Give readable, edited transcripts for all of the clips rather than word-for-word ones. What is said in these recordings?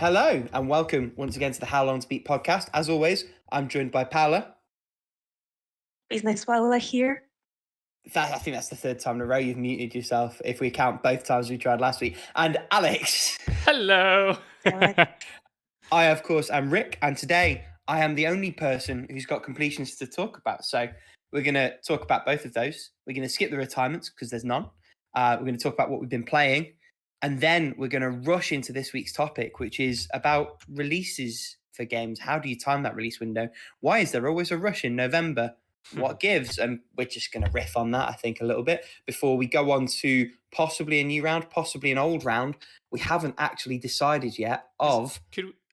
Hello and welcome once again to the How Long to Beat podcast. As always, I'm joined by Paula. Business Paula here. I think that's the third time in a row you've muted yourself, if we count both times we tried last week. And Alex. Hello. I, of course, am Rick, and today I am the only person who's got completions to talk about. So we're going to talk about both of those. We're going to skip the retirements because there's none. We're going to talk about what we've been playing. And then we're going to rush into this week's topic, which is about releases for games. How do you time that release window? Why is there always a rush in November? What gives? And we're just going to riff on that, I think, a little bit before we go on to possibly a new round, possibly an old round. We haven't actually decided yet of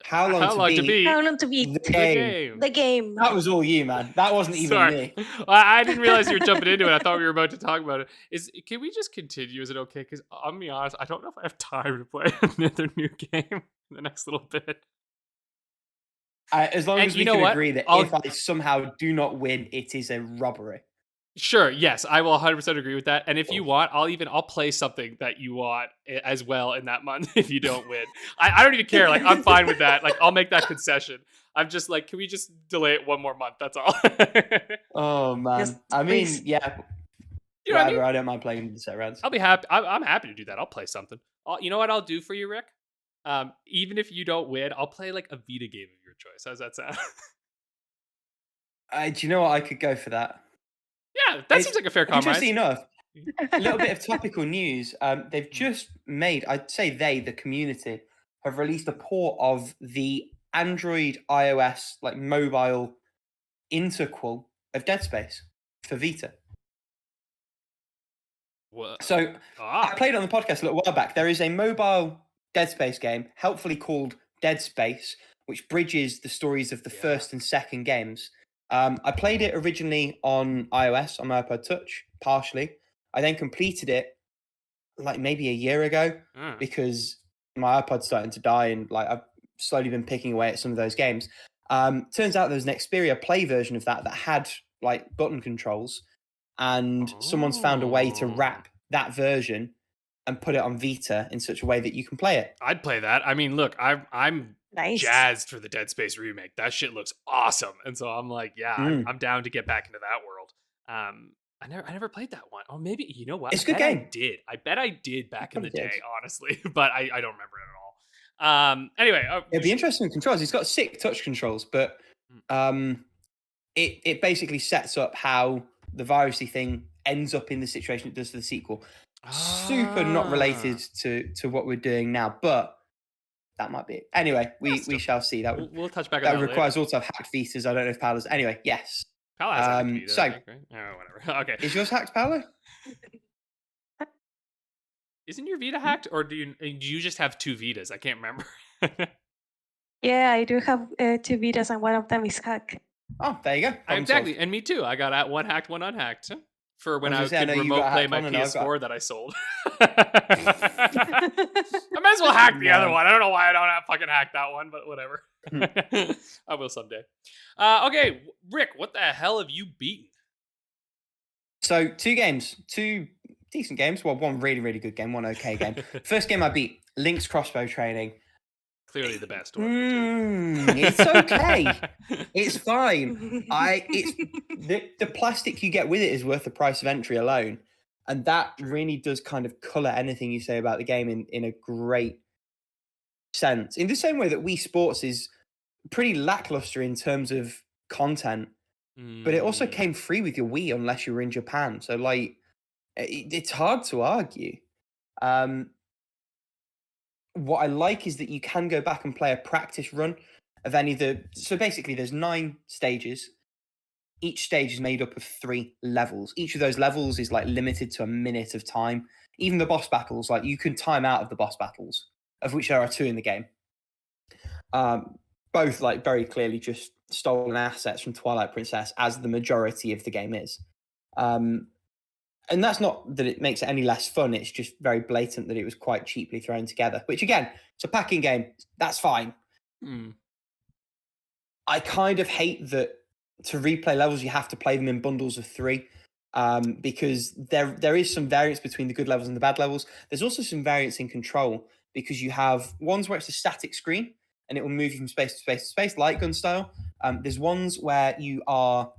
how long to beat. How long to beat the game. The game. That was all you, man. That wasn't even me. I didn't realize you were jumping into it. I thought we were about to talk about it. Can we just continue? Is it okay? Because I'm going to be honest, I don't know if I have time to play another new game in the next little bit. As long as we can agree that if I somehow do not win, it is a robbery. Sure, yes, I will 100% agree with that. And if you want, I'll play something that you want as well in that month if you don't win. I don't even care. Like, I'm fine with that. Like, I'll make that concession. I'm just like, can we just delay it one more month? That's all. Oh, man. Yes, I mean, yeah. You know what I mean? I don't mind playing the set rounds. I'll be happy. I'm happy to do that. I'll play something. You know what I'll do for you, Rick? Even if you don't win, I'll play like a Vita game of your choice. How's that sound? Do you know what? I could go for that. Yeah, that seems like a fair compromise. Interesting enough, a little bit of topical news. They've just made, I'd say the community, have released a port of the Android iOS, like mobile interquel of Dead Space for Vita. What? So I played on the podcast a little while back. There is a mobile Dead Space game, helpfully called Dead Space, which bridges the stories of the first and second games. I played it originally on iOS, on my iPod Touch, partially. I then completed it like maybe a year ago because my iPod's starting to die and like I've slowly been picking away at some of those games. Turns out there's an Xperia Play version of that had like button controls, and someone's found a way to wrap that version and put it on Vita in such a way that you can play it. I'd play that. I mean, look, I'm jazzed for the Dead Space remake. That shit looks awesome, and so I'm like, yeah, I'm down to get back into that world. I never played that one. Oh, maybe you know what? It's a good game. I bet I did back in the day, honestly, but I don't remember it at all. Anyway, it'd be interesting controls. He's got sick touch controls, but it basically sets up how the virusy thing ends up in the situation it does for the sequel. Super not related to what we're doing now, but that might be it. Anyway, we shall see. That we'll touch back on that. That requires also have hacked Vitas. I don't know if Paula's. Anyway, yes. Paula has hacked Vita, I think, right? Oh, whatever. Okay. Is yours hacked, Paula? Isn't your Vita hacked, or do you just have two Vitas? I can't remember. Yeah, I do have two Vitas, and one of them is hacked. Oh, there you go. Exactly, and me too. I got one hacked, one unhacked. For when I could remote play my PS4 that I sold. I might as well hack the other one. I don't know why I don't have fucking hack that one, but whatever. I will someday. Okay, Rick, what the hell have you beaten? So two decent games. Well, one really, really good game, one okay game. First game I beat, Link's Crossbow Training. Clearly the best one. It's okay. It's fine. The plastic you get with it is worth the price of entry alone. And that really does kind of colour anything you say about the game in a great sense. In the same way that Wii Sports is pretty lackluster in terms of content, but it also came free with your Wii unless you were in Japan. So like, it's hard to argue. What I like is that you can go back and play a practice run of any of the... So basically, there's 9 stages. Each stage is made up of 3 levels. Each of those levels is like limited to a minute of time. Even the boss battles, like you can time out of the boss battles, of which there are 2 in the game. Both like very clearly just stolen assets from Twilight Princess, as the majority of the game is. And that's not that it makes it any less fun. It's just very blatant that it was quite cheaply thrown together, which again, it's a packing game. That's fine. I kind of hate that to replay levels, you have to play them in bundles of 3 because there is some variance between the good levels and the bad levels. There's also some variance in control because you have ones where it's a static screen and it will move you from space to space to space, light gun style. There's ones where you are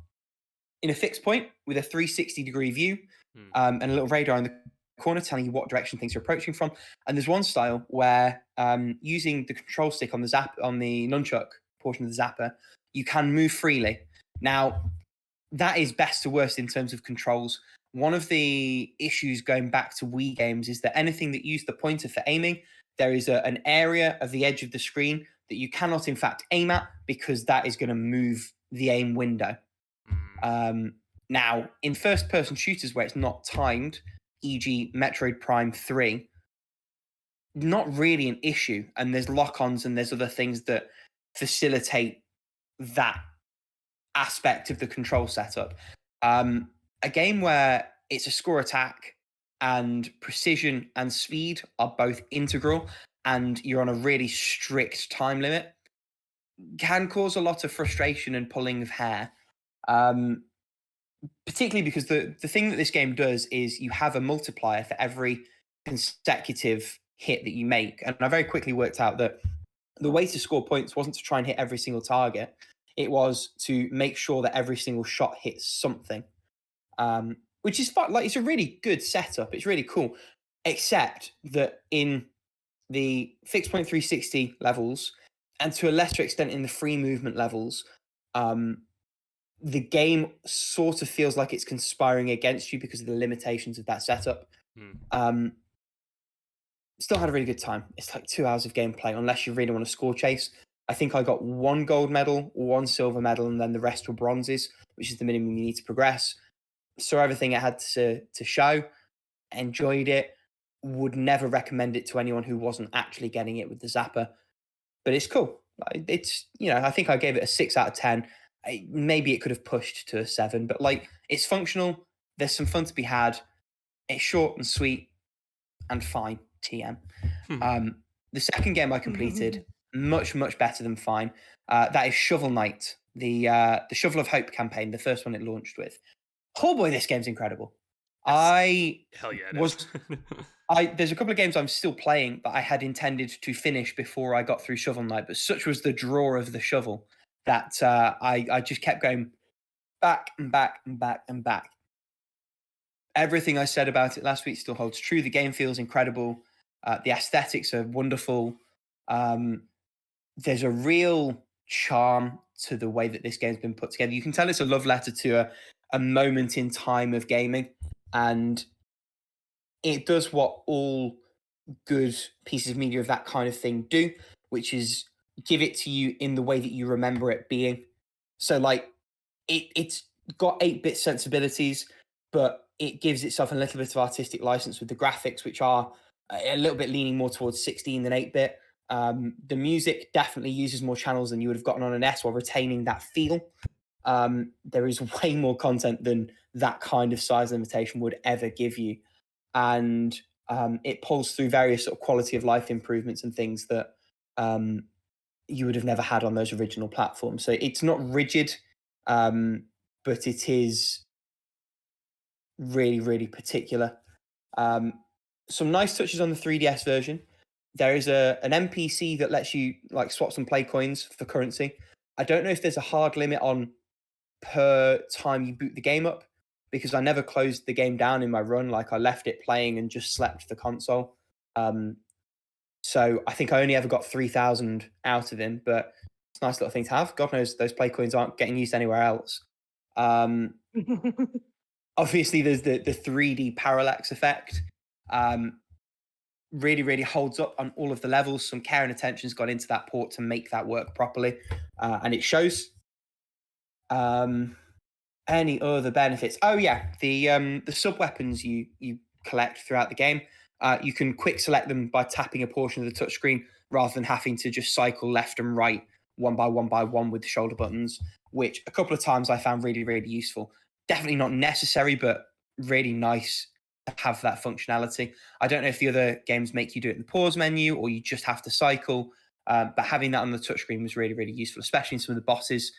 in a fixed point with a 360-degree view and a little radar in the corner telling you what direction things are approaching from. And there's one style where using the control stick on the nunchuck portion of the zapper, you can move freely. Now, that is best to worst in terms of controls. One of the issues going back to Wii games is that anything that used the pointer for aiming, there is an area of the edge of the screen that you cannot in fact aim at because that is going to move the aim window. Now, in first-person shooters where it's not timed, e.g. Metroid Prime 3, not really an issue. And there's lock-ons and there's other things that facilitate that aspect of the control setup. A game where it's a score attack and precision and speed are both integral and you're on a really strict time limit can cause a lot of frustration and pulling of hair. Particularly because the thing that this game does is you have a multiplier for every consecutive hit that you make. And I very quickly worked out that the way to score points wasn't to try and hit every single target. It was to make sure that every single shot hits something, which is fun. Like, it's a really good setup. It's really cool, except that in the fixed point 360 levels, and to a lesser extent in the free movement levels, the game sort of feels like it's conspiring against you because of the limitations of that setup. Still had a really good time. It's like 2 hours of gameplay, unless you really want to score chase. I think I got 1 gold medal, 1 silver medal, and then the rest were bronzes, which is the minimum you need to progress. Saw everything it had to show, enjoyed it, would never recommend it to anyone who wasn't actually getting it with the zapper. But it's cool. It's, I think I gave it a 6 out of 10. Maybe it could have pushed to a 7, but it's functional. There's some fun to be had. It's short and sweet and fine. TM. The second game I completed, much better than fine. That is Shovel Knight, the Shovel of Hope campaign, the first one it launched with. Oh boy, this game's incredible. Hell yeah, there's a couple of games I'm still playing that I had intended to finish before I got through Shovel Knight, but such was the draw of the shovel that I just kept going back and back and back and back. Everything I said about it last week still holds true. The game feels incredible. The aesthetics are wonderful. There's a real charm to the way that this game's been put together. You can tell it's a love letter to a moment in time of gaming, and it does what all good pieces of media of that kind of thing do, which is give it to you in the way that you remember it being. So it's got 8-bit sensibilities, but it gives itself a little bit of artistic license with the graphics, which are a little bit leaning more towards 16 than 8-bit. The music definitely uses more channels than you would have gotten on an S while retaining that feel. There is way more content than that kind of size limitation would ever give you. And it pulls through various sort of quality of life improvements and things that you would have never had on those original platforms. So it's not rigid, but it is really, really particular. Some nice touches on the 3DS version. There is an NPC that lets you swap some play coins for currency. I don't know if there's a hard limit on per time you boot the game up, because I never closed the game down in my run. I left it playing and just slept the console. So I think I only ever got 3,000 out of him, but it's a nice little thing to have. God knows those play coins aren't getting used anywhere else. Obviously, there's the 3D parallax effect. Really, really holds up on all of the levels. Some care and attention's gone into that port to make that work properly, and it shows. Any other benefits? Oh yeah, the sub weapons you collect throughout the game. You can quick select them by tapping a portion of the touchscreen rather than having to just cycle left and right one by one with the shoulder buttons, which a couple of times I found really, really useful. Definitely not necessary, but really nice to have that functionality. I don't know if the other games make you do it in the pause menu or you just have to cycle, but having that on the touchscreen was really, really useful, especially in some of the bosses.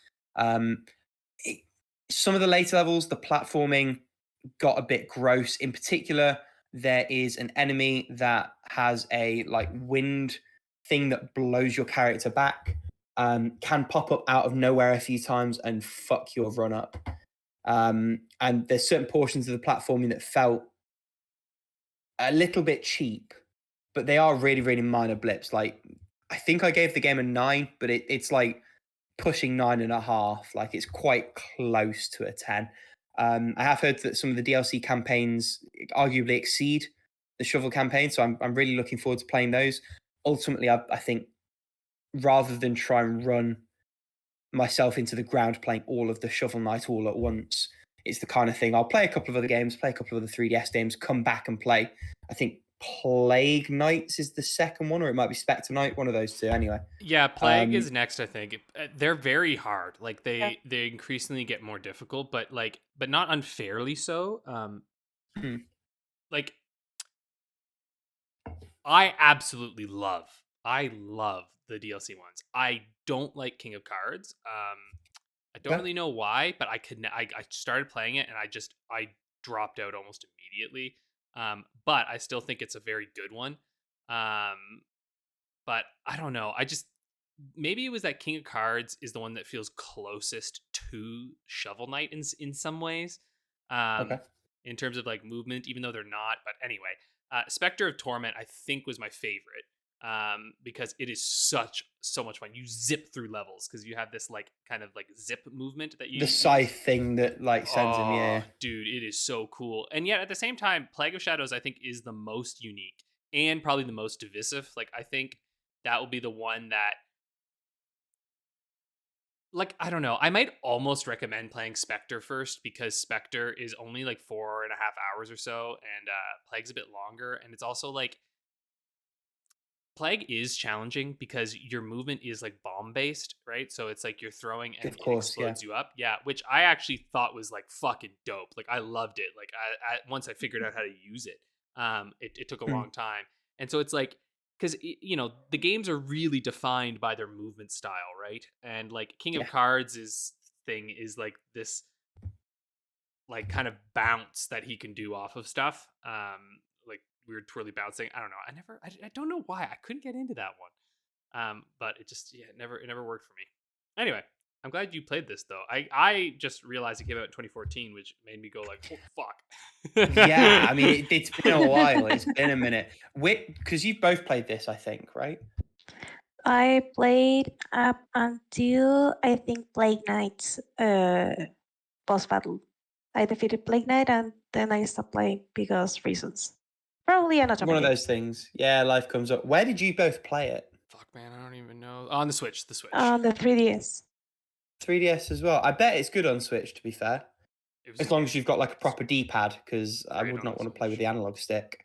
Some of the later levels, the platforming got a bit gross. In particular, there is an enemy that has a wind thing that blows your character back. Can pop up out of nowhere a few times and fuck your run up. And there's certain portions of the platforming that felt a little bit cheap, but they are really, really minor blips. Like, I think I gave the game a 9, but it's like pushing 9.5. Like, it's quite close to a 10. I have heard that some of the DLC campaigns arguably exceed the shovel campaign, so I'm really looking forward to playing those. Ultimately, I think rather than try and run myself into the ground playing all of the Shovel Knight all at once, it's the kind of thing I'll play a couple of other games, play a couple of other 3DS games, come back and play. I think Plague Knights is the second one, or it might be Spectre Knight, one of those two anyway. Yeah, Plague is next, I think. They're very hard. Like they increasingly get more difficult, but not unfairly so. Like I absolutely love the DLC ones. I don't like King of Cards. I don't really know why, but I started playing it and I dropped out almost immediately. But I still think it's a very good one. But I don't know. Maybe it was that King of Cards is the one that feels closest to Shovel Knight in some ways. In terms of like movement, even though they're not. But anyway, Spectre of Torment I think was my favorite. Because it is so much fun. You zip through levels because you have this like kind of like zip movement that you the scythe thing that like sends him. Yeah, dude, it is so cool. And yet at the same time, Plague of Shadows I think is the most unique and probably the most divisive. Like I think that will be the one that, like, I don't know. I might almost recommend playing Spectre first because Spectre is only like 4.5 hours or so, and Plague's a bit longer, and it's also like. Plague is challenging because your movement is like bomb based, right? So it's like you're throwing and it explodes you up. Yeah, which I actually thought was like fucking dope. Like I loved it. Like I once I figured out how to use it, it took a long time. And so it's like, because the games are really defined by their movement style, right? And like King of Cards is like this like kind of bounce that he can do off of stuff. Like weird twirly bouncing. I don't know. I don't know why I couldn't get into that one. But it just it never worked for me. Anyway, I'm glad you played this though. I just realized it came out in 2014, which made me go like, oh fuck. Yeah, I mean it's been a while. It's been a minute. Because you've both played this, I think, right? I played up until I think Plague Knight's boss battle. I defeated Plague Knight and then I stopped playing because reasons. Probably an automatic. One of those things. Yeah, life comes up. Where did you both play it? Fuck, man, I don't even know. On the Switch. On the 3DS. 3DS as well. I bet it's good on Switch, to be fair. As long as you've got like a proper D-pad, because I would not want to play with the analog stick.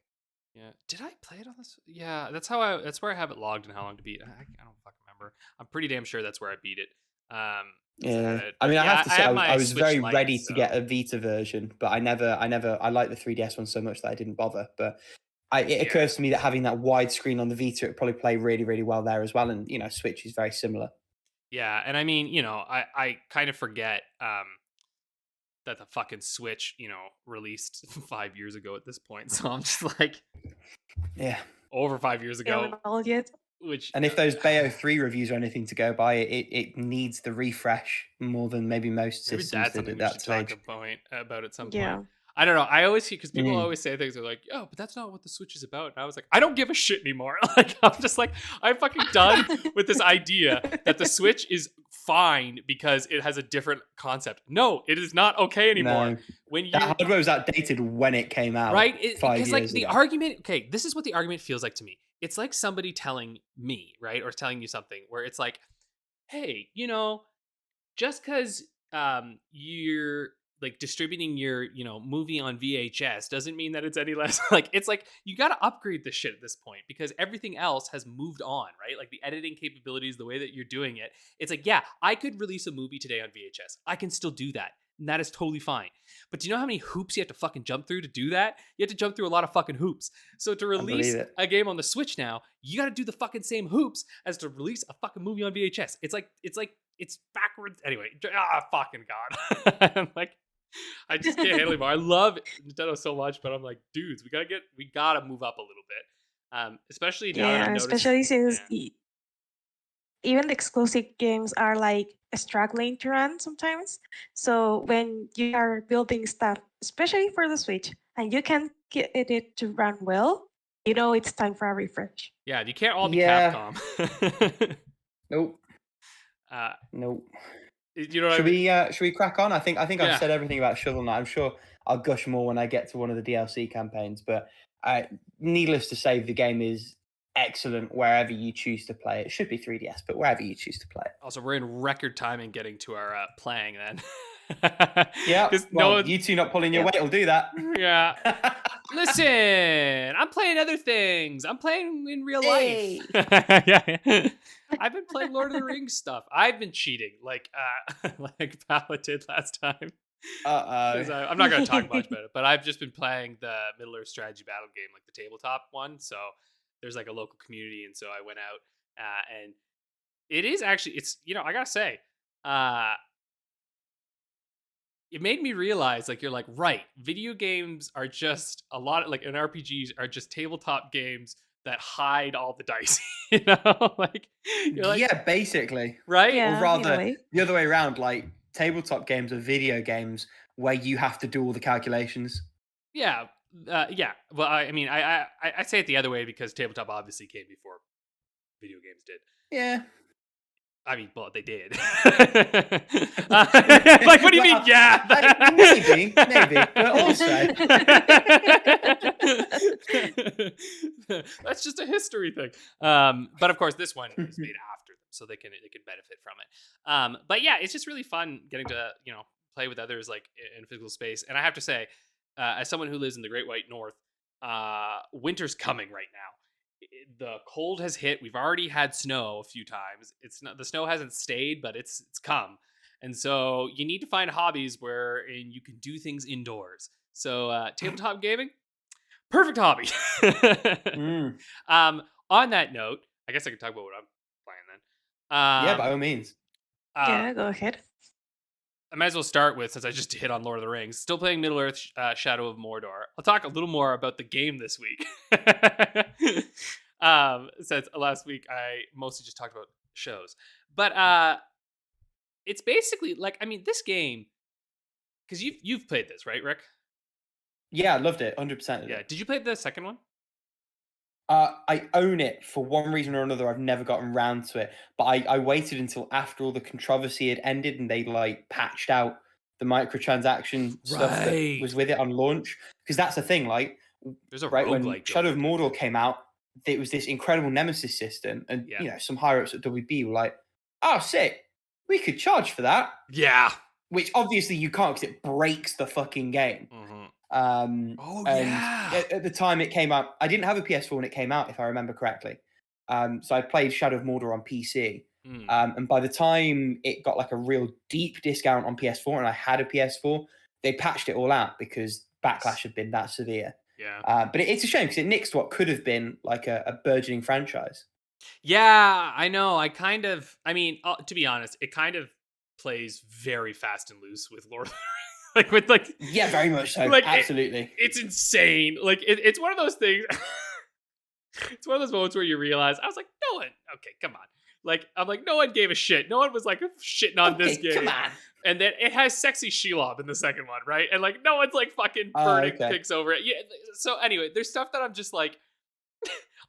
Yeah. Did I play it on this? Yeah, that's where I have it logged and how long to beat. I don't fucking remember. I'm pretty damn sure that's where I beat it. Yeah, I mean, I have to say, I was very ready to get a Vita version, but I like the 3DS one so much that I didn't bother. But it occurs to me that having that wide screen on the Vita, it would probably play really, really well there as well. And, Switch is very similar. Yeah, and I mean, I kind of forget that the fucking Switch, released 5 years ago at this point. So I'm just like, yeah, over 5 years ago. And if those Bayo 3 reviews are anything to go by, it needs the refresh more than maybe most systems did at that stage. Talk about at some point. I don't know. I always hear, because people always say things are like, "Oh, but that's not what the Switch is about." And I was like, I don't give a shit anymore. Like I'm just like, I'm fucking done with this idea that the Switch is fine because it has a different concept. No, it is not okay anymore. No. The hardware was outdated when it came out, right? Because like the argument. Okay, this is what the argument feels like to me. It's like somebody telling me, right, or telling you something where it's like, hey, just because you're like distributing your movie on VHS doesn't mean that it's any less like, it's like you got to upgrade this shit at this point because everything else has moved on, right? Like the editing capabilities, the way that you're doing it. It's like, yeah, I could release a movie today on VHS. I can still do that. And that is totally fine. But do you know how many hoops you have to fucking jump through to do that? You have to jump through a lot of fucking hoops. So to release a game on the Switch now, you got to do the fucking same hoops as to release a fucking movie on VHS. It's backwards. Anyway, fucking God. I'm like, I just can't handle it anymore. I love Nintendo so much, but I'm like, dudes, we gotta move up a little bit. Especially now that I'm noticing. Especially since even the exclusive games are like struggling to run sometimes. So when you are building stuff, especially for the Switch, and you can get it to run well, you know it's time for a refresh. Yeah, you can't all be Capcom. Nope. Nope. You know what should we crack on? I think I've said everything about Shovel Knight. I'm sure I'll gush more when I get to one of the DLC campaigns, but needless to say, the game is excellent wherever you choose to play it. It should be 3DS, but wherever you choose to play it. Also, we're in record time in getting to our playing then. Yeah, you two not pulling your weight will do that. Yeah. Listen, I'm playing other things. I'm playing in real life. Yeah. I've been playing Lord of the Rings stuff. I've been cheating like Paula did last time. I'm not going to talk much about it, but I've just been playing the Middle-earth strategy battle game, like the tabletop one. So there's like a local community, and so I went out and it is actually, it's, I gotta say, it made me realize, like, you're like, right, video games are just a lot of, like, and RPGs are just tabletop games that hide all the dice, like, yeah, basically, right? Or rather, the other way around, like, tabletop games are video games where you have to do all the calculations. Yeah. Well, I mean, I say it the other way because tabletop obviously came before video games did. Yeah. I mean, well, they did. Like, what do you mean? Yeah, maybe, but also, that's just a history thing. But of course, this one is made after them, so they can benefit from it. But yeah, it's just really fun getting to play with others, like, in physical space. And I have to say, as someone who lives in the Great White North, winter's coming right now. The cold has hit. We've already had snow a few times. It's not, the snow hasn't stayed, but it's come. And so you need to find hobbies where you can do things indoors. So tabletop gaming, perfect hobby. On that note, I guess I could talk about what I'm playing then. Yeah, by all means. Yeah, go ahead. I might as well start with, since I just hit on Lord of the Rings, still playing Middle-earth Shadow of Mordor. I'll talk a little more about the game this week. Since last week I mostly just talked about shows. But it's basically like, I mean, this game, because you've played this, right, Rick? Yeah, I loved it, 100%. Yeah, did you play the second one? I own it for one reason or another. I've never gotten round to it, but I waited until after all the controversy had ended and they like patched out the microtransaction stuff that was with it on launch. Because that's the thing, like, there's a when Shadow of Mordor came out, there was this incredible Nemesis system, and some higher ups at WB were like, "Oh, sick, we could charge for that." Yeah, which obviously you can't because it breaks the fucking game. Mm-hmm. At the time it came out, I didn't have a PS4 when it came out, if I remember correctly. So I played Shadow of Mordor on PC. And by the time it got like a real deep discount on PS4 and I had a PS4, they patched it all out because backlash had been that severe. Yeah. But it's a shame because it nixed what could have been like a burgeoning franchise. Yeah, I know. I mean, to be honest, it kind of plays very fast and loose with Lord of the Rings. Yeah, very much so. Like, absolutely. It's insane. Like, it's one of those things. It's one of those moments where you realize, I was like, no one, okay, come on. Like, I'm like, no one gave a shit. No one was like shitting on this game. Come on. And then it has sexy Shelob in the second one, right? And like, no one's like fucking burning pics over it. Yeah. So anyway, there's stuff that I'm just like,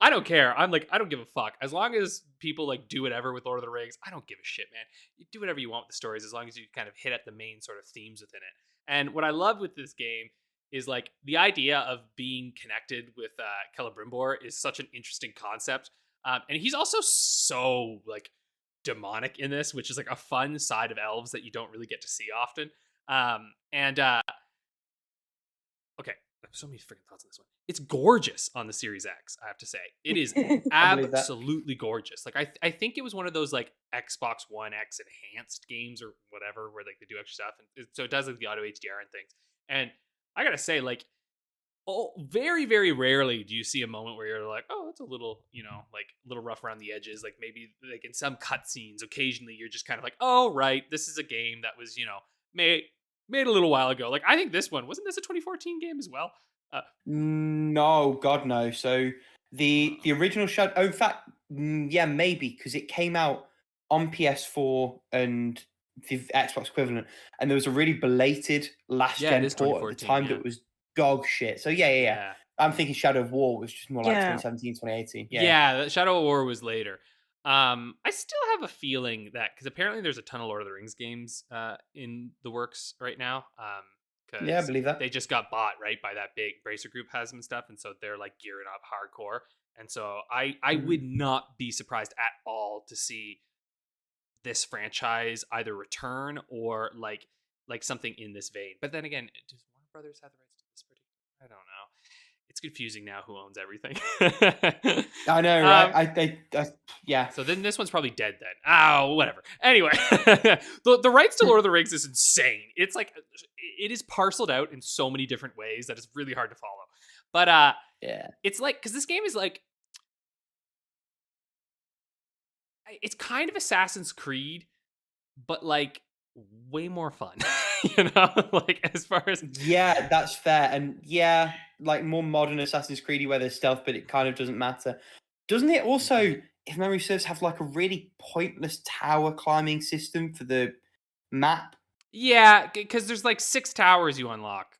I don't care. I'm like, I don't give a fuck. As long as people like do whatever with Lord of the Rings, I don't give a shit, man. You do whatever you want with the stories as long as you kind of hit at the main sort of themes within it. And what I love with this game is like the idea of being connected with Celebrimbor is such an interesting concept. And he's also so like demonic in this, which is like a fun side of elves that you don't really get to see often. Okay, so many freaking thoughts on this one. It's gorgeous on the Series X, I have to say. It is absolutely gorgeous. Like I think it was one of those like Xbox One X enhanced games or whatever, where like they do extra stuff, and so it does like the auto HDR and things. And I gotta say, like, very, very rarely do you see a moment where you're like, oh, that's a little, like a little rough around the edges. Like maybe like in some cutscenes, occasionally you're just kind of like, oh, right, this is a game that was, made a little while ago. Like I think this one, wasn't this a 2014 game as well? No, God no. So The original Shadow. Oh, in fact, yeah, maybe because it came out on PS4 and the Xbox equivalent, and there was a really belated last gen port at the time that was dog shit. So yeah. I'm thinking Shadow of War was just more like 2017, 2018. Yeah, Shadow of War was later. I still have a feeling that because apparently there's a ton of Lord of the Rings games in the works right now. Yeah, I believe that. They just got bought, right, by that big Bracer Group has them and stuff, and so they're like gearing up hardcore. And so I would not be surprised at all to see this franchise either return or like something in this vein. But then again, does Warner Brothers have the rights to this particular? I don't know. It's confusing now who owns everything. I know, right? Yeah. So then this one's probably dead then. Oh, whatever. Anyway, the rights to Lord of the Rings is insane. It's like it is parceled out in so many different ways that it's really hard to follow. But yeah, it's like because this game is like it's kind of Assassin's Creed, but like way more fun. You know, like as far as that's fair, and like more modern Assassin's Creed where there's stealth, but it kind of doesn't matter. Doesn't it also, if memory serves, have like a really pointless tower climbing system for the map? Yeah, because there's like 6 towers you unlock,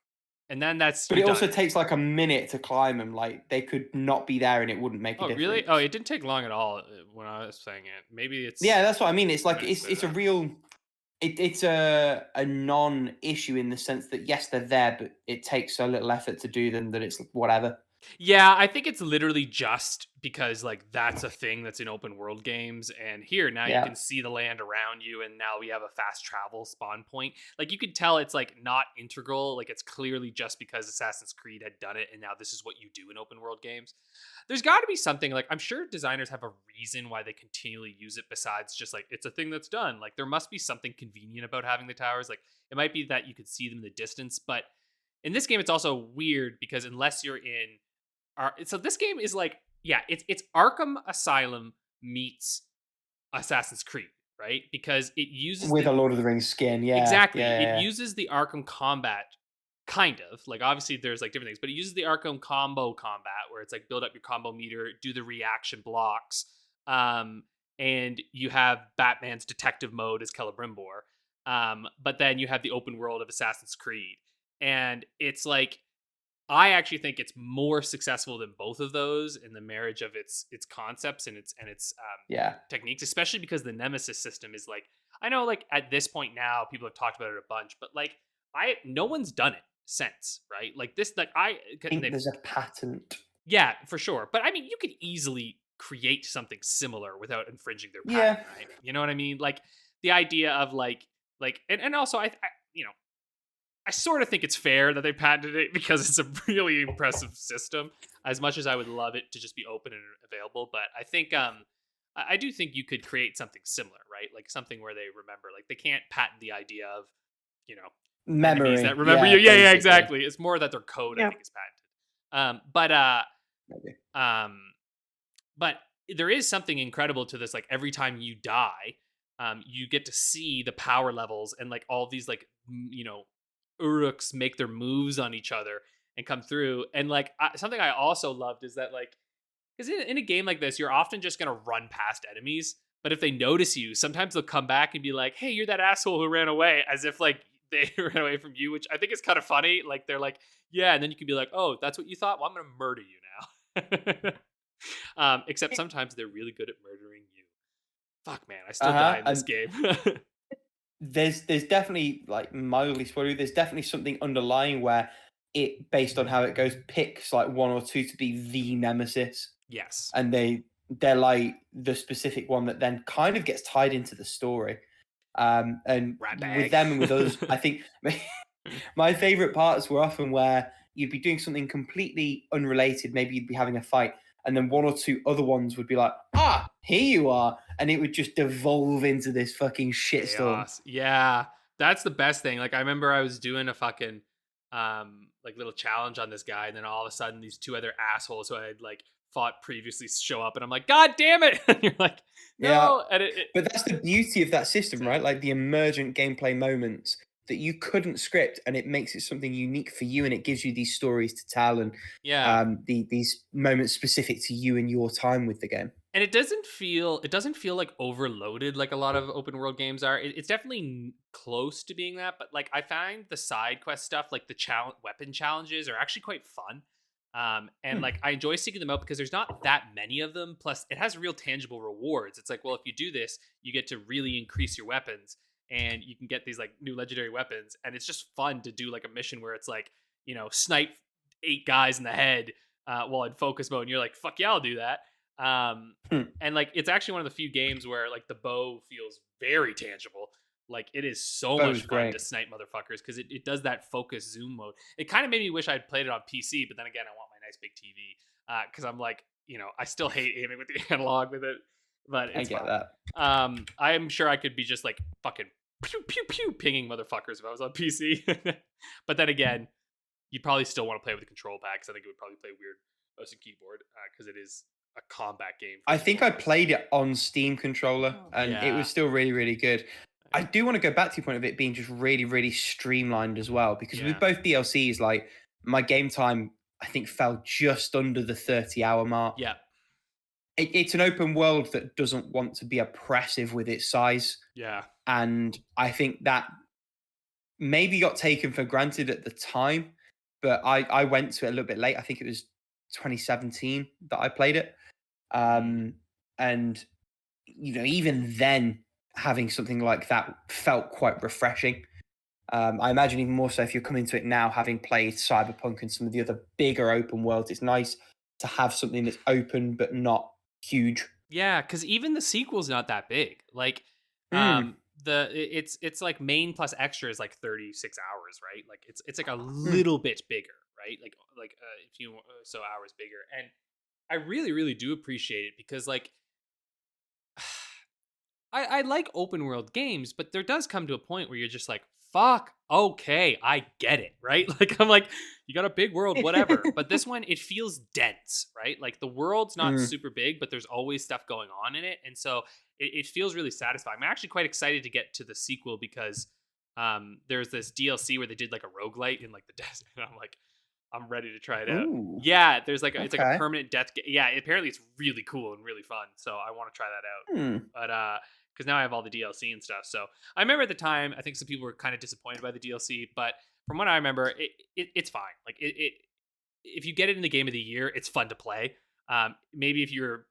and then that's. But it also takes like a minute to climb them. Like they could not be there, and it wouldn't make a difference. Really? Oh, it didn't take long at all when I was saying it. Maybe it's. Yeah, that's what I mean. It's like it's a real. It's a non-issue in the sense that yes, they're there, but it takes so little effort to do them that it's whatever. Yeah, I think it's literally just because like that's a thing that's in open world games, and here now you can see the land around you, and now we have a fast travel spawn point. Like you could tell it's like not integral, like it's clearly just because Assassin's Creed had done it, and now this is what you do in open world games. There's got to be something like I'm sure designers have a reason why they continually use it besides just like it's a thing that's done. Like there must be something convenient about having the towers. Like it might be that you could see them in the distance, but in this game it's also weird because unless you're in so this game is like, it's Arkham Asylum meets Assassin's Creed, right? Because it uses with a Lord of the Rings skin, exactly. It uses the Arkham combat, kind of like obviously there's like different things, but it uses the Arkham combo combat where it's like build up your combo meter, do the reaction blocks, and you have Batman's detective mode as Celebrimbor, but then you have the open world of Assassin's Creed, and it's like. I actually think it's more successful than both of those in the marriage of its concepts and its techniques, especially because the Nemesis system is like, I know like at this point now people have talked about it a bunch, but like no one's done it since, right? Like this, like I think there's a patent. Yeah, for sure. But I mean, you could easily create something similar without infringing their patent, right? You know what I mean? Like the idea of like, and also I you know, I sort of think it's fair that they patented it because it's a really impressive system, as much as I would love it to just be open and available. But I think I do think you could create something similar, right? Like something where they remember, like they can't patent the idea of, you know, memory that remember you. Yeah, exactly. It's more that their code, I think, is patented. But there is something incredible to this. Like every time you die, you get to see the power levels and like all these like, you know, Uruks make their moves on each other and come through. And like something I also loved is that like, because in a game like this, you're often just going to run past enemies. But if they notice you, sometimes they'll come back and be like, hey, you're that asshole who ran away, as if like they ran away from you, which I think is kind of funny. Like they're like, yeah. And then you can be like, oh, that's what you thought? Well, I'm going to murder you now. Except sometimes they're really good at murdering you. Fuck, man. I still die in this game. There's definitely like mildly spoilery. There's definitely something underlying where it, based on how it goes, picks like one or two to be the nemesis. Yes, and they're like the specific one that then kind of gets tied into the story. And with them and with others, I think my favorite parts were often where you'd be doing something completely unrelated. Maybe you'd be having a fight, and then one or two other ones would be like, here you are. And it would just devolve into this fucking shitstorm. Yeah, that's the best thing. Like, I remember I was doing a fucking, like, little challenge on this guy, and then all of a sudden, these two other assholes who I had, like, fought previously show up, and I'm like, God damn it! And you're like, no! Yeah. And but that's the beauty of that system, right? Like, the emergent gameplay moments that you couldn't script, and it makes it something unique for you, and it gives you these stories to tell, and these moments specific to you and your time with the game. And it doesn't feel like overloaded like a lot of open world games are. It's definitely close to being that, but like I find the side quest stuff, like the weapon challenges, are actually quite fun. And like I enjoy seeking them out because there's not that many of them. Plus, it has real tangible rewards. It's like, well, if you do this, you get to really increase your weapons, and you can get these like new legendary weapons. And it's just fun to do like a mission where it's like, snipe 8 guys in the head while in focus mode, and you're like, fuck yeah, I'll do that. And like it's actually one of the few games where like the bow feels very tangible. Like it is so much fun to snipe motherfuckers because it does that focus zoom mode. It kind of made me wish I'd played it on PC, but then again, I want my nice big TV because I'm like, I still hate aiming with the analog with it, but it's I get fun. that. I'm sure I could be just like fucking pew pew pew pinging motherfuckers if I was on PC. But then again, you'd probably still want to play with the control pad because I think it would probably play weird mouse and keyboard because it is a combat game. I think I played it on Steam controller, and it was still really, really good. I do want to go back to your point of it being just really, really streamlined as well, because with both DLCs, like my game time, I think fell just under the 30-hour mark. Yeah. It's an open world that doesn't want to be oppressive with its size. Yeah. And I think that maybe got taken for granted at the time, but I went to it a little bit late. I think it was 2017 that I played it. And, even then, having something like that felt quite refreshing. I imagine even more so if you're coming to it now, having played Cyberpunk and some of the other bigger open worlds, it's nice to have something that's open but not huge. Yeah, because even the sequel's not that big. Like, it's like main plus extra is like 36 hours, right? Like it's like a little bit bigger, right? Like a few so hours bigger, and I really, really do appreciate it because like. I like open world games, but there does come to a point where you're just like, fuck, okay, I get it, right? Like, I'm like, you got a big world, whatever. But this one, it feels dense, right? Like the world's not super big, but there's always stuff going on in it. And so it feels really satisfying. I'm actually quite excited to get to the sequel because there's this DLC where they did like a roguelite in like the desert. And I'm like, I'm ready to try it out. Ooh. Yeah, there's like, it's like a permanent death. Yeah, apparently it's really cool and really fun. So I want to try that out. But, because now I have all the DLC and stuff. So I remember at the time, I think some people were kind of disappointed by the DLC, but from what I remember, it's fine. Like if you get it in the game of the year, it's fun to play. Maybe if you're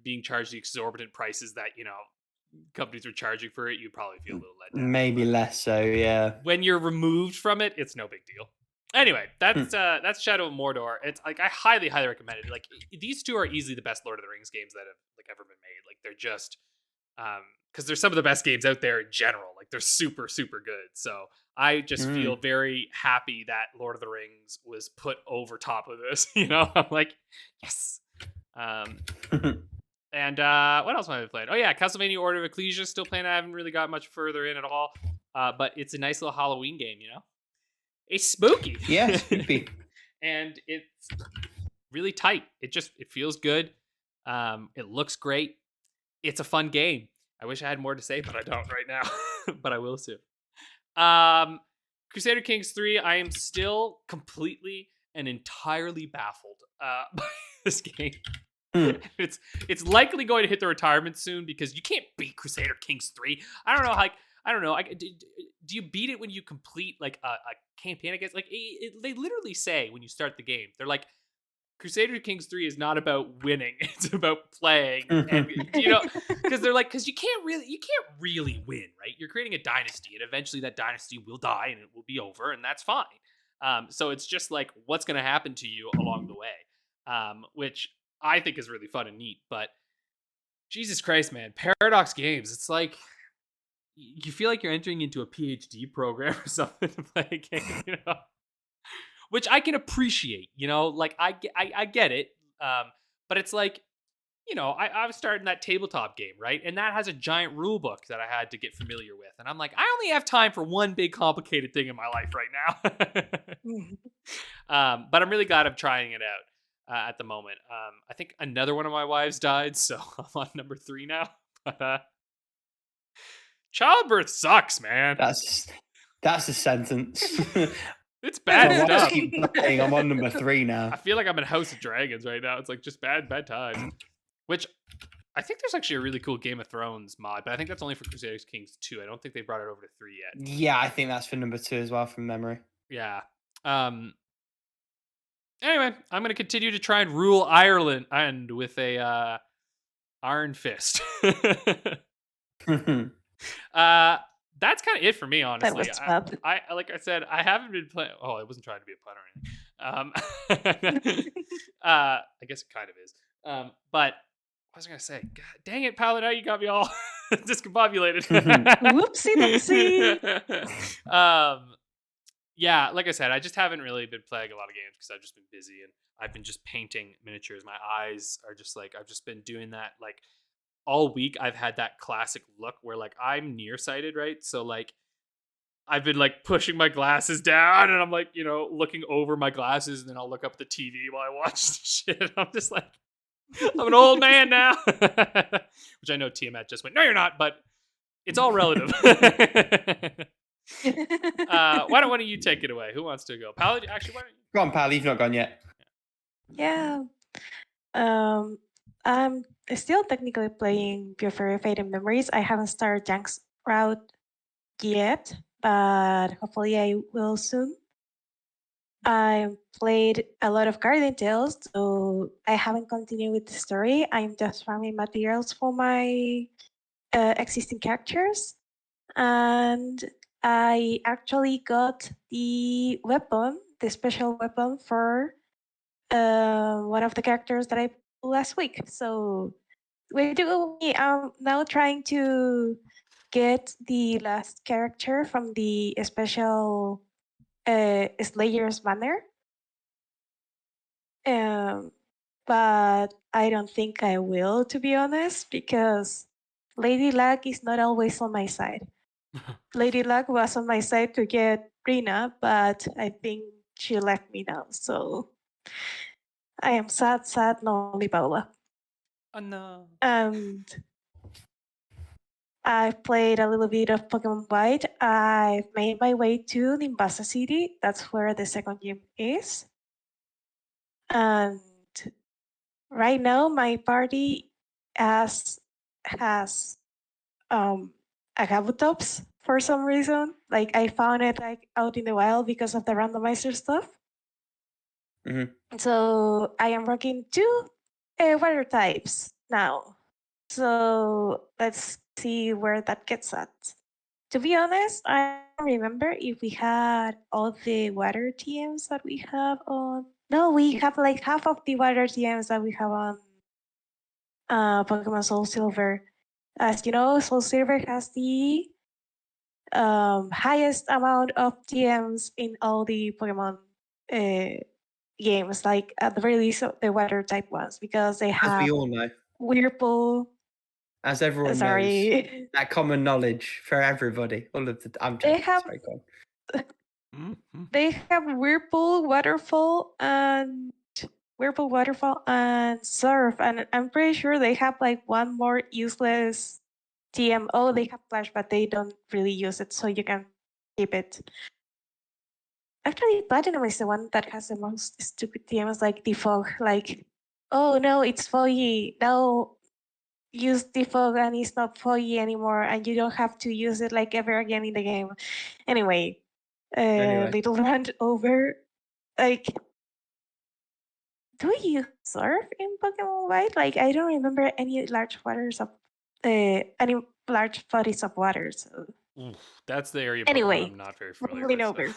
being charged the exorbitant prices that companies are charging for it, you probably feel a little let down. Maybe less so, yeah. When you're removed from it, it's no big deal. Anyway, that's Shadow of Mordor. It's like I highly, highly recommend it. Like these two are easily the best Lord of the Rings games that have like ever been made. Like they're just because they're some of the best games out there in general. Like they're super, super good. So I just feel very happy that Lord of the Rings was put over top of this. I'm like, yes. And what else have I been playing? Oh yeah, Castlevania Order of Ecclesia still playing. I haven't really got much further in at all. But it's a nice little Halloween game. It's spooky. Yeah, spooky. And it's really tight. It feels good. It looks great. It's a fun game. I wish I had more to say, but I don't right now. But I will soon. Crusader Kings 3, I am still completely and entirely baffled by this game. It's likely going to hit the retirement soon because you can't beat Crusader Kings 3. I don't know. Do you beat it when you complete like a campaign? I guess like they literally say when you start the game, they're like, Crusader Kings 3 is not about winning; it's about playing. And because they're like, because you can't really win, right? You're creating a dynasty, and eventually that dynasty will die, and it will be over, and that's fine. So it's just like what's going to happen to you along the way, which I think is really fun and neat. But Jesus Christ, man, Paradox Games, it's like you feel like you're entering into a PhD program or something to play a game, which I can appreciate, like I get it. But it's like, I was starting that tabletop game, right? And that has a giant rule book that I had to get familiar with. And I'm like, I only have time for one big complicated thing in my life right now. But I'm really glad I'm trying it out at the moment. I think another one of my wives died, so I'm on number 3 now. But childbirth sucks, man. That's a sentence. It's bad So stuff. keep playing. I'm on number 3 now. I feel like I'm in House of Dragons right now. It's like just bad times. Which I think there's actually a really cool Game of Thrones mod, but I think that's only for Crusader Kings 2. I don't think they brought it over to 3 yet. Yeah, I think that's for number 2 as well from memory. Yeah. Anyway, I'm going to continue to try and rule Ireland and with a iron fist. That's kind of it for me, honestly. I like I said, I haven't been playing. Oh, I wasn't trying to be a pun or anything. I guess it kind of is. But what was I gonna say? God dang it, Paula! Now you got me all discombobulated. Whoopsie doopsie. Yeah, like I said, I just haven't really been playing a lot of games because I've just been busy and I've been just painting miniatures. My eyes are just like I've just been doing that like. All week I've had that classic look where like I'm nearsighted, right? So like I've been like pushing my glasses down and I'm like, you know, looking over my glasses and then I'll look up at the TV while I watch the shit. I'm just like, I'm an old man now. Which I know Tiamat just went, no, you're not, but it's all relative. Why don't one of you take it away? Who wants to go? Paula, actually, why don't you? Go on, Pal, you've not gone yet. Yeah. I'm still technically playing Piofiore Fading Memories. I haven't started Jank's route yet, but hopefully I will soon. I played a lot of Guardian Tales, so I haven't continued with the story. I'm just farming materials for my existing characters. And I actually got the weapon, the special weapon for one of the characters that I played last week. So I'm now trying to get the last character from the special Slayer's banner. But I don't think I will, to be honest, because Lady Luck is not always on my side. Lady Luck was on my side to get Rina, but I think she left me now. So I am sad, lonely Paula. Oh no. And I've played a little bit of Pokemon White. I've made my way to Nimbasa City. That's where the second gym is. And right now my party has a Kabutops for some reason. Like I found it like out in the wild because of the randomizer stuff. Mm-hmm. So I am rocking 2 water types now. So let's see where that gets at. To be honest, I don't remember if we had all the water TMs that we have on. No, we have like half of the water TMs that we have on Pokemon Soul Silver. As you know, Soul Silver has the highest amount of TMs in all the Pokemon games, like at the very least of the water type ones, because they have, as we all know, Whirlpool. As everyone knows, that common knowledge for everybody. All of the They have Whirlpool, Waterfall, and Surf, and I'm pretty sure they have like one more useless TM. Oh, they have Flash, but they don't really use it, so you can keep it. Actually, Platinum is the one that has the most stupid TMs, like Defog. Like, oh no, it's foggy. Now use Defog and it's not foggy anymore, and you don't have to use it like ever again in the game. Anyway. Little rant over. Like, do you surf in Pokemon White? Like, I don't remember any large bodies of water. So. That's the area. Anyway, I'm not very familiar with.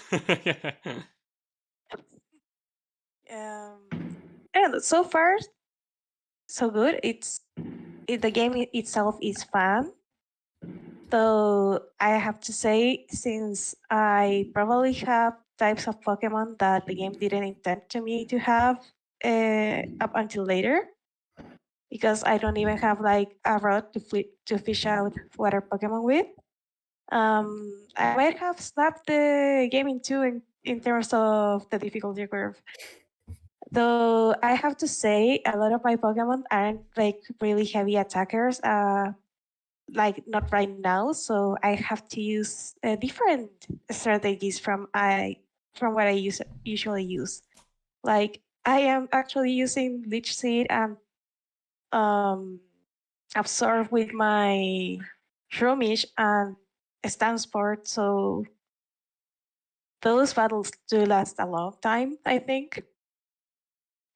I don't know. So far, so good. The game itself is fun. So I have to say, since I probably have types of Pokemon that the game didn't intend to me to have up until later, because I don't even have like a route to fish out water Pokemon with. I might have snapped the game in two in terms of the difficulty curve. Though I have to say, a lot of my Pokemon aren't like really heavy attackers. like not right now, so I have to use different strategies from what I usually use. Like I am actually using Leech Seed and Absorb with my Shroomish and Stansport, so those battles do last a long time, I think.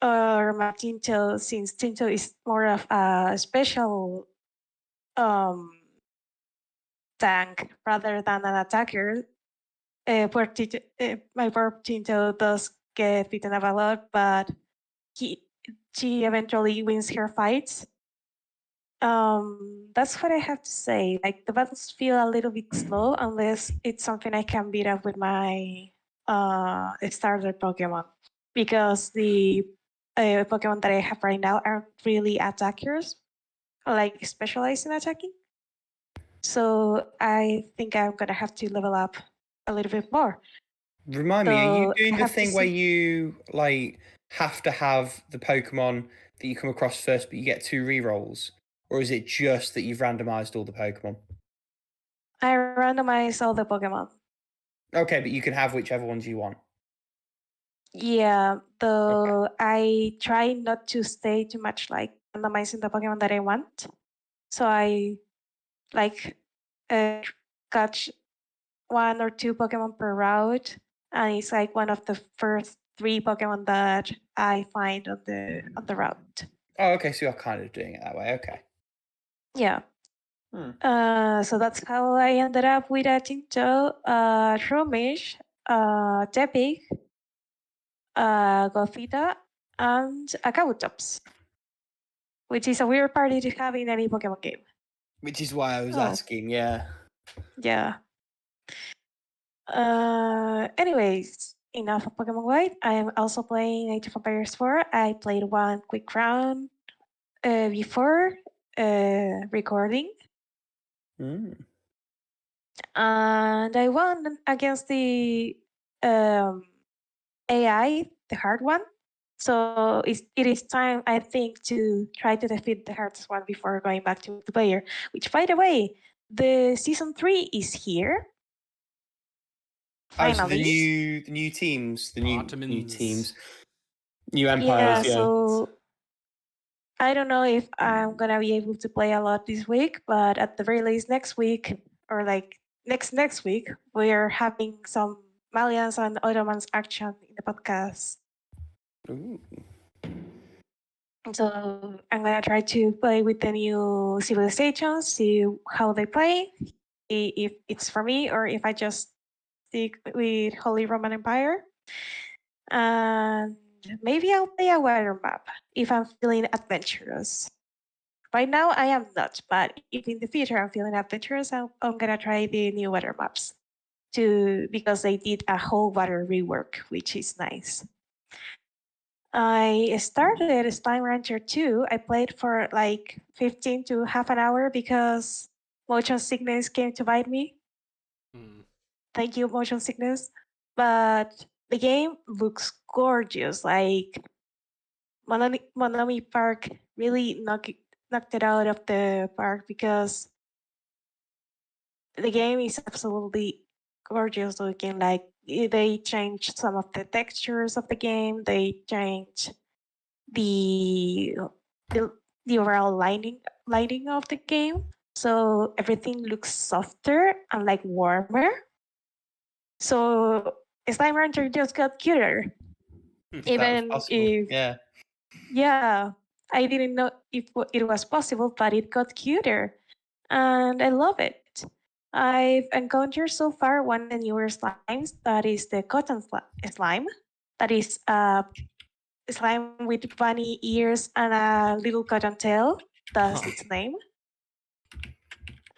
Or my Tinto, since Tinto is more of a special tank rather than an attacker. My poor Tinto does get beaten up a lot, but she eventually wins her fights. That's what I have to say. Like the battles feel a little bit slow unless it's something I can beat up with my starter Pokemon, because the Pokemon that I have right now aren't really attackers, like specialized in attacking. So I think I'm gonna have to level up a little bit more. Remind me, are you doing the thing where you like have to have the Pokemon that you come across first, but you get 2 rerolls, or is it just that you've randomized all the Pokemon? I randomize all the Pokemon. Okay, but you can have whichever ones you want. Yeah, though okay. I try not to stay too much like randomizing the Pokemon that I want. So I like catch 1 or 2 Pokemon per route, and it's like one of the first 3 Pokemon that I find on the route. Oh, okay, so you're kind of doing it that way. Okay. Yeah. So that's how I ended up with a Tinto, Shroomish, Tepig, Gothita, and a Kabutops, which is a weird party to have in any Pokemon game. Which is why I was asking, yeah. Yeah. Anyways, enough of Pokemon White. I am also playing Age of Empires 4. I played 1 quick round before recording. And I won against the AI, the hard one. So it is time, I think, to try to defeat the hardest one before going back to the player. Which, by the way, the season 3 is here. Finally. Oh, so the new teams, new teams, new empires. Yeah, so I don't know if I'm gonna be able to play a lot this week, but at the very least next week, or like next week, we're having some Malians and Ottomans action in the podcast. Ooh. So I'm gonna try to play with the new civilizations, see how they play, if it's for me or if I just stick with Holy Roman Empire. And maybe I'll play a weather map if I'm feeling adventurous. Right now I am not, but if in the future I'm feeling adventurous, I'm gonna try the new weather maps because they did a whole water rework, which is nice. I started Slime Rancher 2. I played for like 15 to half an hour because motion sickness came to bite me. Thank you, motion sickness. But the game looks gorgeous. Like Monomi Park really knocked it out of the park because the game is absolutely gorgeous looking. Like they changed some of the textures of the game. They changed the overall lighting of the game, so everything looks softer and like warmer. So Slime Rancher just got cuter. Even if yeah, I didn't know if it was possible, but it got cuter, and I love it. I've encountered so far one of the newer slimes, that is the cotton slime, that is slime with bunny ears and a little cotton tail. That's its name.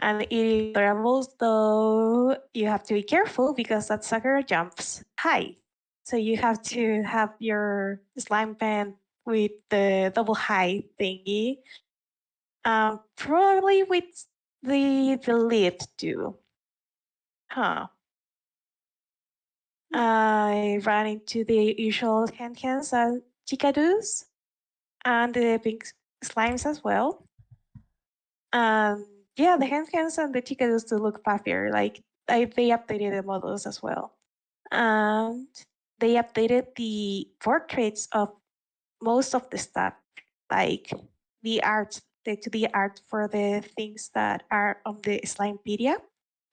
And it is adorable, though you have to be careful because that sucker jumps high. So you have to have your slime pen with the double high thingy. Probably with the lid too. I ran into the usual Henkens and Chikadoos and the pink slimes as well. And yeah, the handguns and the Timecodes to look puffier. Like they updated the models as well, and they updated the portraits of most of the stuff, like the art, the 2D art for the things that are on the Slimepedia.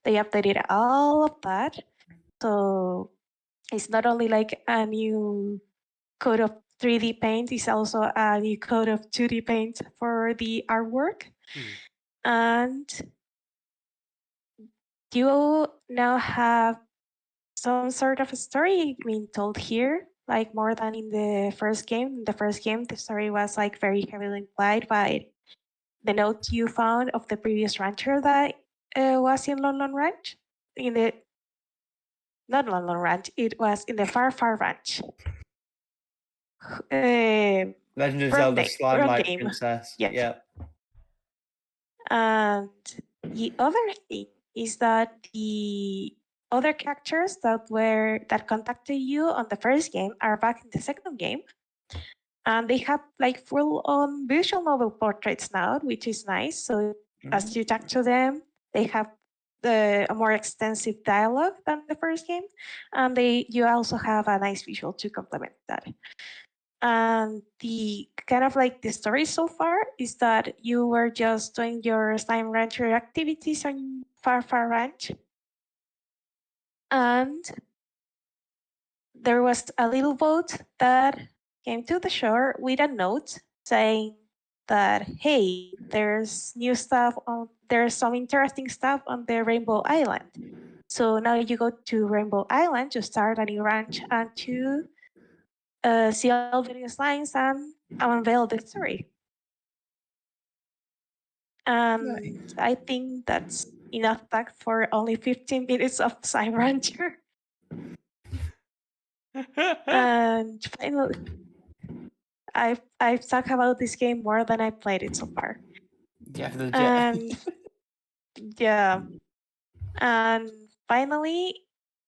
They updated all of that, so it's not only like a new code of 3D paint, it's also a new code of 2D paint for the artwork. And you now have some sort of a story being told here, like more than in the first game. In the first game, the story was like very heavily implied by the note you found of the previous rancher that was in London Ranch. Not London Ranch, it was in the Far Far Ranch. Legend of Zelda Slime-like game. Princess. Yes. Yeah. And the other thing is that the other characters that contacted you on the first game are back in the second game, and they have like full-on visual novel portraits now, which is nice. So as you talk to them, they have a more extensive dialogue than the first game, and you also have a nice visual to complement that. And the kind of like the story so far is that you were just doing your Slime Rancher activities on Far Far Ranch, and there was a little boat that came to the shore with a note saying that, hey, there's new stuff there's some interesting stuff on the Rainbow Island. So now you go to Rainbow Island to start a new ranch and to see all the new slimes and unveil the story. And I think that's enough talk for only 15 minutes of Slime Rancher. And finally, I've talked about this game more than I played it so far. And yeah, and finally,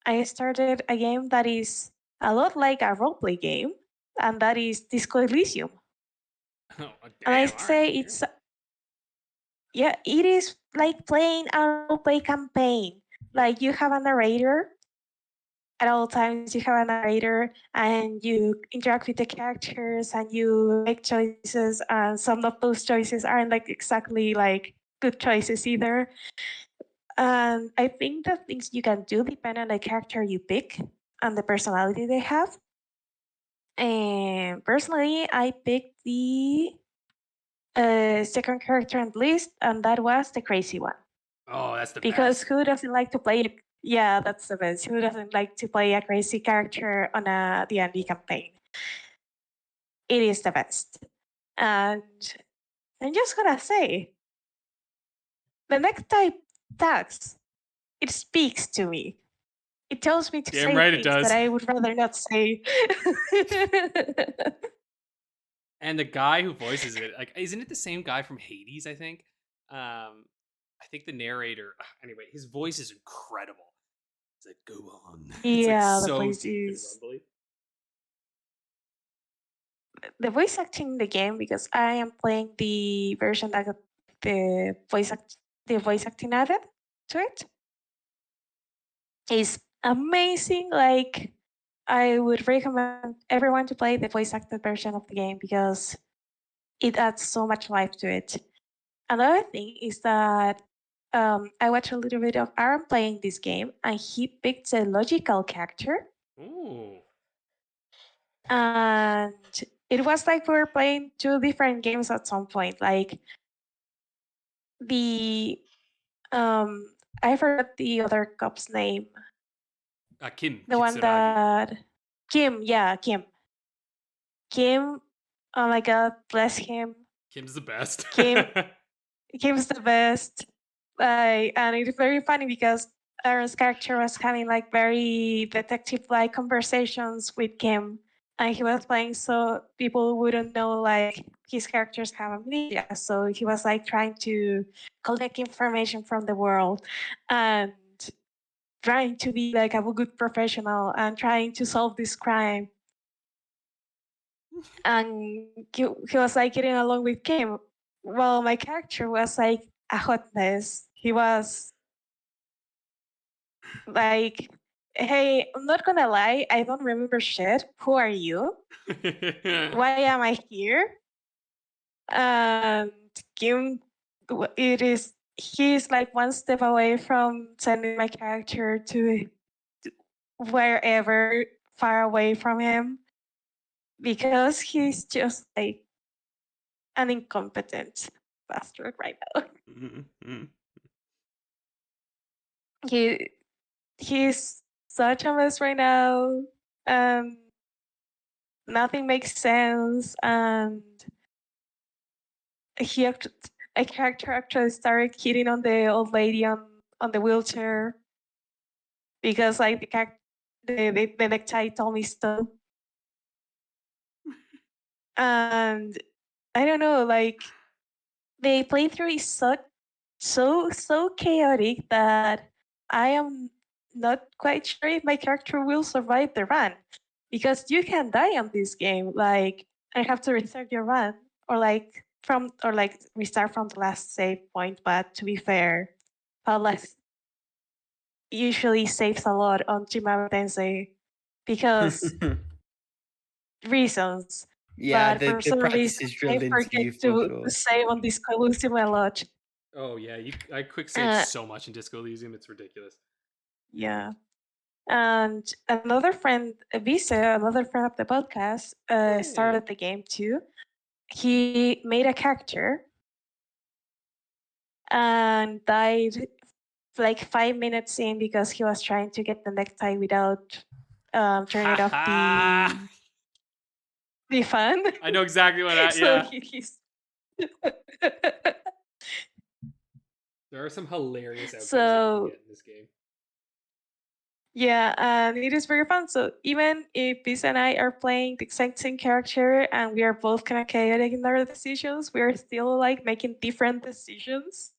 I started a game that is a lot like a roleplay game, and that is Disco Elysium. Oh, and I say it's it is like playing a roleplay campaign. Like you have a narrator. At all times, you have a narrator, and you interact with the characters, and you make choices. And some of those choices aren't like exactly like good choices either. And I think the things you can do depend on the character you pick and the personality they have. And personally, I picked the second character on the list, and that was the crazy one. Oh, that's the because best. who doesn't like to play? Yeah, that's the best. Who doesn't like to play a crazy character on a D&D campaign? It is the best. And I'm just gonna say, the next type tags, it speaks to me. It tells me to say things that I would rather not say. And the guy who voices it, like, isn't it the same guy from Hades? I think the narrator. Anyway, his voice is incredible. It's like, go on. Yeah, it's the like voice is. The voice acting in the game, because I am playing the version that got the voice acting added to it, is amazing. Like, I would recommend everyone to play the voice acted version of the game because it adds so much life to it. Another thing is that I watched a little bit of Aaron playing this game, and he picked a logical character. Ooh. And it was like we were playing two different games at some point. Like the I forgot the other cop's name. Kim. The one that Kim, yeah, Kim. Kim, oh my god, bless him. Kim's the best. Kim's the best. And it's very funny because Aaron's character was having like very detective-like conversations with Kim, and he was playing so people wouldn't know like his characters have amnesia. So he was like trying to collect information from the world and trying to be like a good professional and trying to solve this crime. And he was like getting along with Kim. Well, my character was like a hot mess. He was like, hey, I'm not gonna lie, I don't remember shit. Who are you? Why am I here? And Kim, he's like one step away from sending my character to wherever far away from him, because he's just like an incompetent bastard right now. He's such a mess right now. Nothing makes sense, and a character actually started hitting on the old lady on the wheelchair because like the necktie told me so. And I don't know, like the playthrough is so chaotic that I am not quite sure if my character will survive the run, because you can die on this game. Like I have to restart your run or restart from the last save point. But to be fair, Paula usually saves a lot on Chimama Tensei because reasons. Yeah, but for the some practice reason, is drilled I into you forget for to sure. save on Disco Elysium a lot. Oh yeah, I quick save so much in Disco Elysium, it's ridiculous. Yeah. And another friend, Visa, another friend of the podcast, started the game too. He made a character and died like 5 minutes in because he was trying to get the necktie without turning off the fan. I know exactly what that. So Yeah. he's There are some hilarious outcomes So- that you can get in this game. Yeah, and it is very fun. So even if Biz and I are playing the exact same character and we are both kind of chaotic in our decisions, we are still like making different decisions.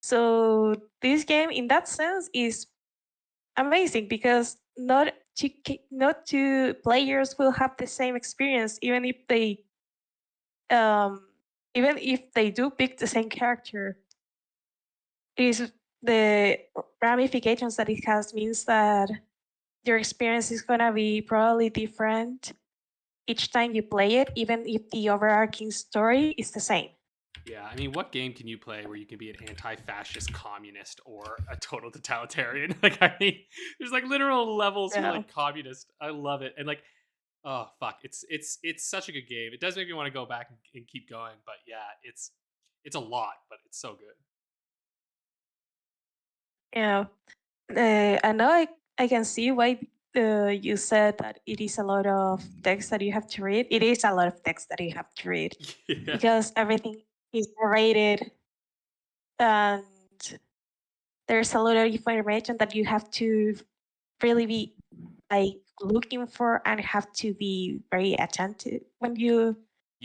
So this game, in that sense, is amazing because not two players will have the same experience, even if they do pick the same character. It is the ramifications that it has means that your experience is gonna be probably different each time you play it, even if the overarching story is the same. Yeah, I mean, what game can you play where you can be an anti-fascist communist or a total totalitarian? Like, I mean, there's like literal levels for like communist. I love it, and like, oh fuck, it's such a good game. It does make me want to go back and keep going, but yeah, it's a lot, but it's so good. Yeah, I know I can see why you said that it is a lot of text that you have to read. It is a lot of text that you have to read because everything is narrated and there's a lot of information that you have to really be like looking for and have to be very attentive when you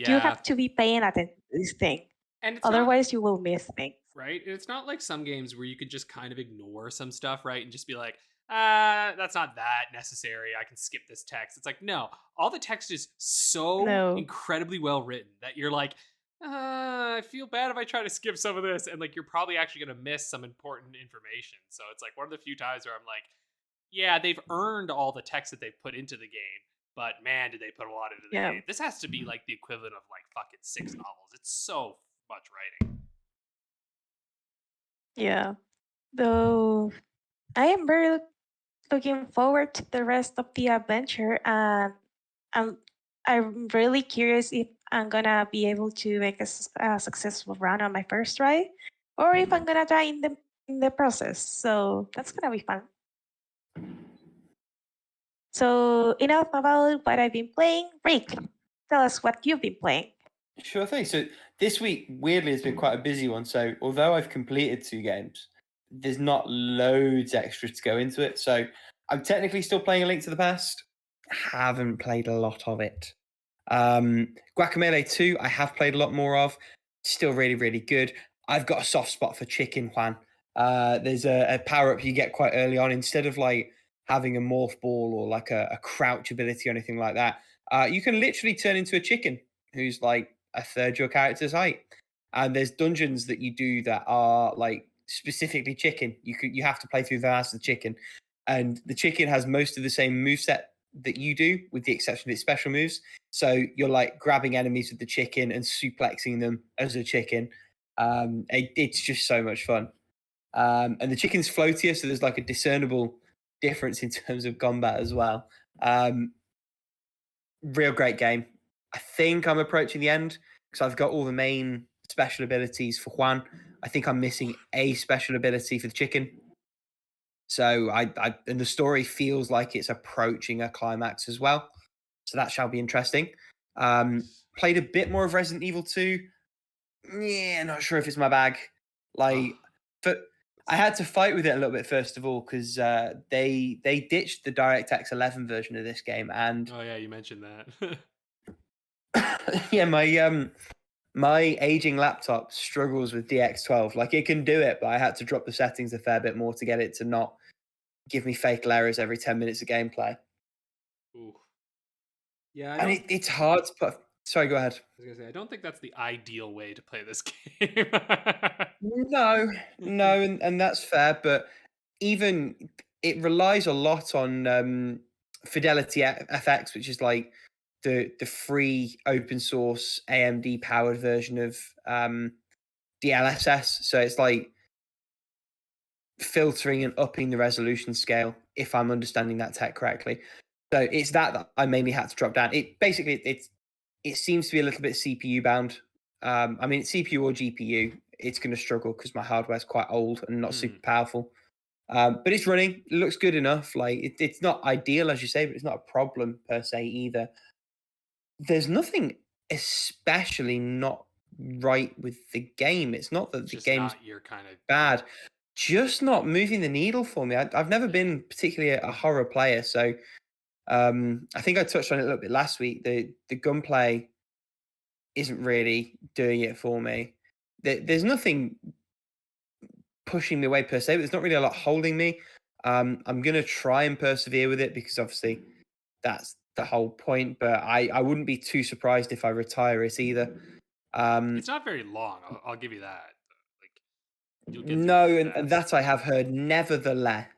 have to be paying attention to this thing. And otherwise you will miss things. Right? And it's not like some games where you could just kind of ignore some stuff, right? And just be like, that's not that necessary. I can skip this text. It's like, no, all the text is so incredibly well written that you're like, I feel bad if I try to skip some of this. And like, you're probably actually going to miss some important information. So it's like one of the few times where I'm like, yeah, they've earned all the text that they've put into the game. But man, did they put a lot into the game. This has to be like the equivalent of like fucking 6 novels. It's so much writing. Yeah. Though I am very looking forward to the rest of the adventure, and I'm really curious if I'm gonna be able to make a successful run on my first try, or if I'm gonna die in the process. So that's gonna be fun. So enough about what I've been playing. Rick, tell us what you've been playing. Sure thing. So this week, weirdly, has been quite a busy one. So although I've completed 2 games, there's not loads extra to go into it. So I'm technically still playing A Link to the Past. Haven't played a lot of it. Guacamelee 2, I have played a lot more of. Still really, really good. I've got a soft spot for Chicken Juan. There's a power-up you get quite early on. Instead of like having a morph ball or like a crouch ability or anything like that, you can literally turn into a chicken who's like a third your character's height. and there's dungeons that you do that are like specifically chicken. You have to play through them as the chicken, and the chicken has most of the same moveset that you do, with the exception of its special moves. So you're like grabbing enemies with the chicken and suplexing them as a chicken. It's just so much fun. And the chicken's floatier, so there's like a discernible difference in terms of combat as well. Real great game. I think I'm approaching the end because I've got all the main special abilities for Juan. I think I'm missing a special ability for the chicken. So and the story feels like it's approaching a climax as well. So that shall be interesting. Played a bit more of Resident Evil 2. Yeah, not sure if it's my bag. But I had to fight with it a little bit first of all because they ditched the DirectX 11 version of this game, and oh yeah, you mentioned that. yeah, my aging laptop struggles with DX12. Like it can do it, but I had to drop the settings a fair bit more to get it to not give me fatal errors every 10 minutes of gameplay. Ooh. Yeah, and it's hard to put. Sorry, go ahead. I was gonna say, I don't think that's the ideal way to play this game. No, and that's fair, but even it relies a lot on Fidelity FX, which is like the free open source AMD powered version of DLSS. So it's like filtering and upping the resolution scale, if I'm understanding that tech correctly. So it's that I mainly had to drop down. It seems to be a little bit CPU bound. I mean, it's CPU or GPU. It's going to struggle because my hardware's quite old and not super powerful. But it's running. It looks good enough. Like it's not ideal, as you say, but it's not a problem per se either. There's nothing especially not right with the game. It's not that the game's bad, just not moving the needle for me. I've never been particularly a horror player, so I think I touched on it a little bit last week. The gunplay isn't really doing it for me. There's nothing pushing me away per se, but there's not really a lot holding me. I'm going to try and persevere with it because obviously that's the whole point, but I wouldn't be too surprised if I retire it either. It's not very long. I'll give you that. Like, you'll get no, and that I have heard. Nevertheless,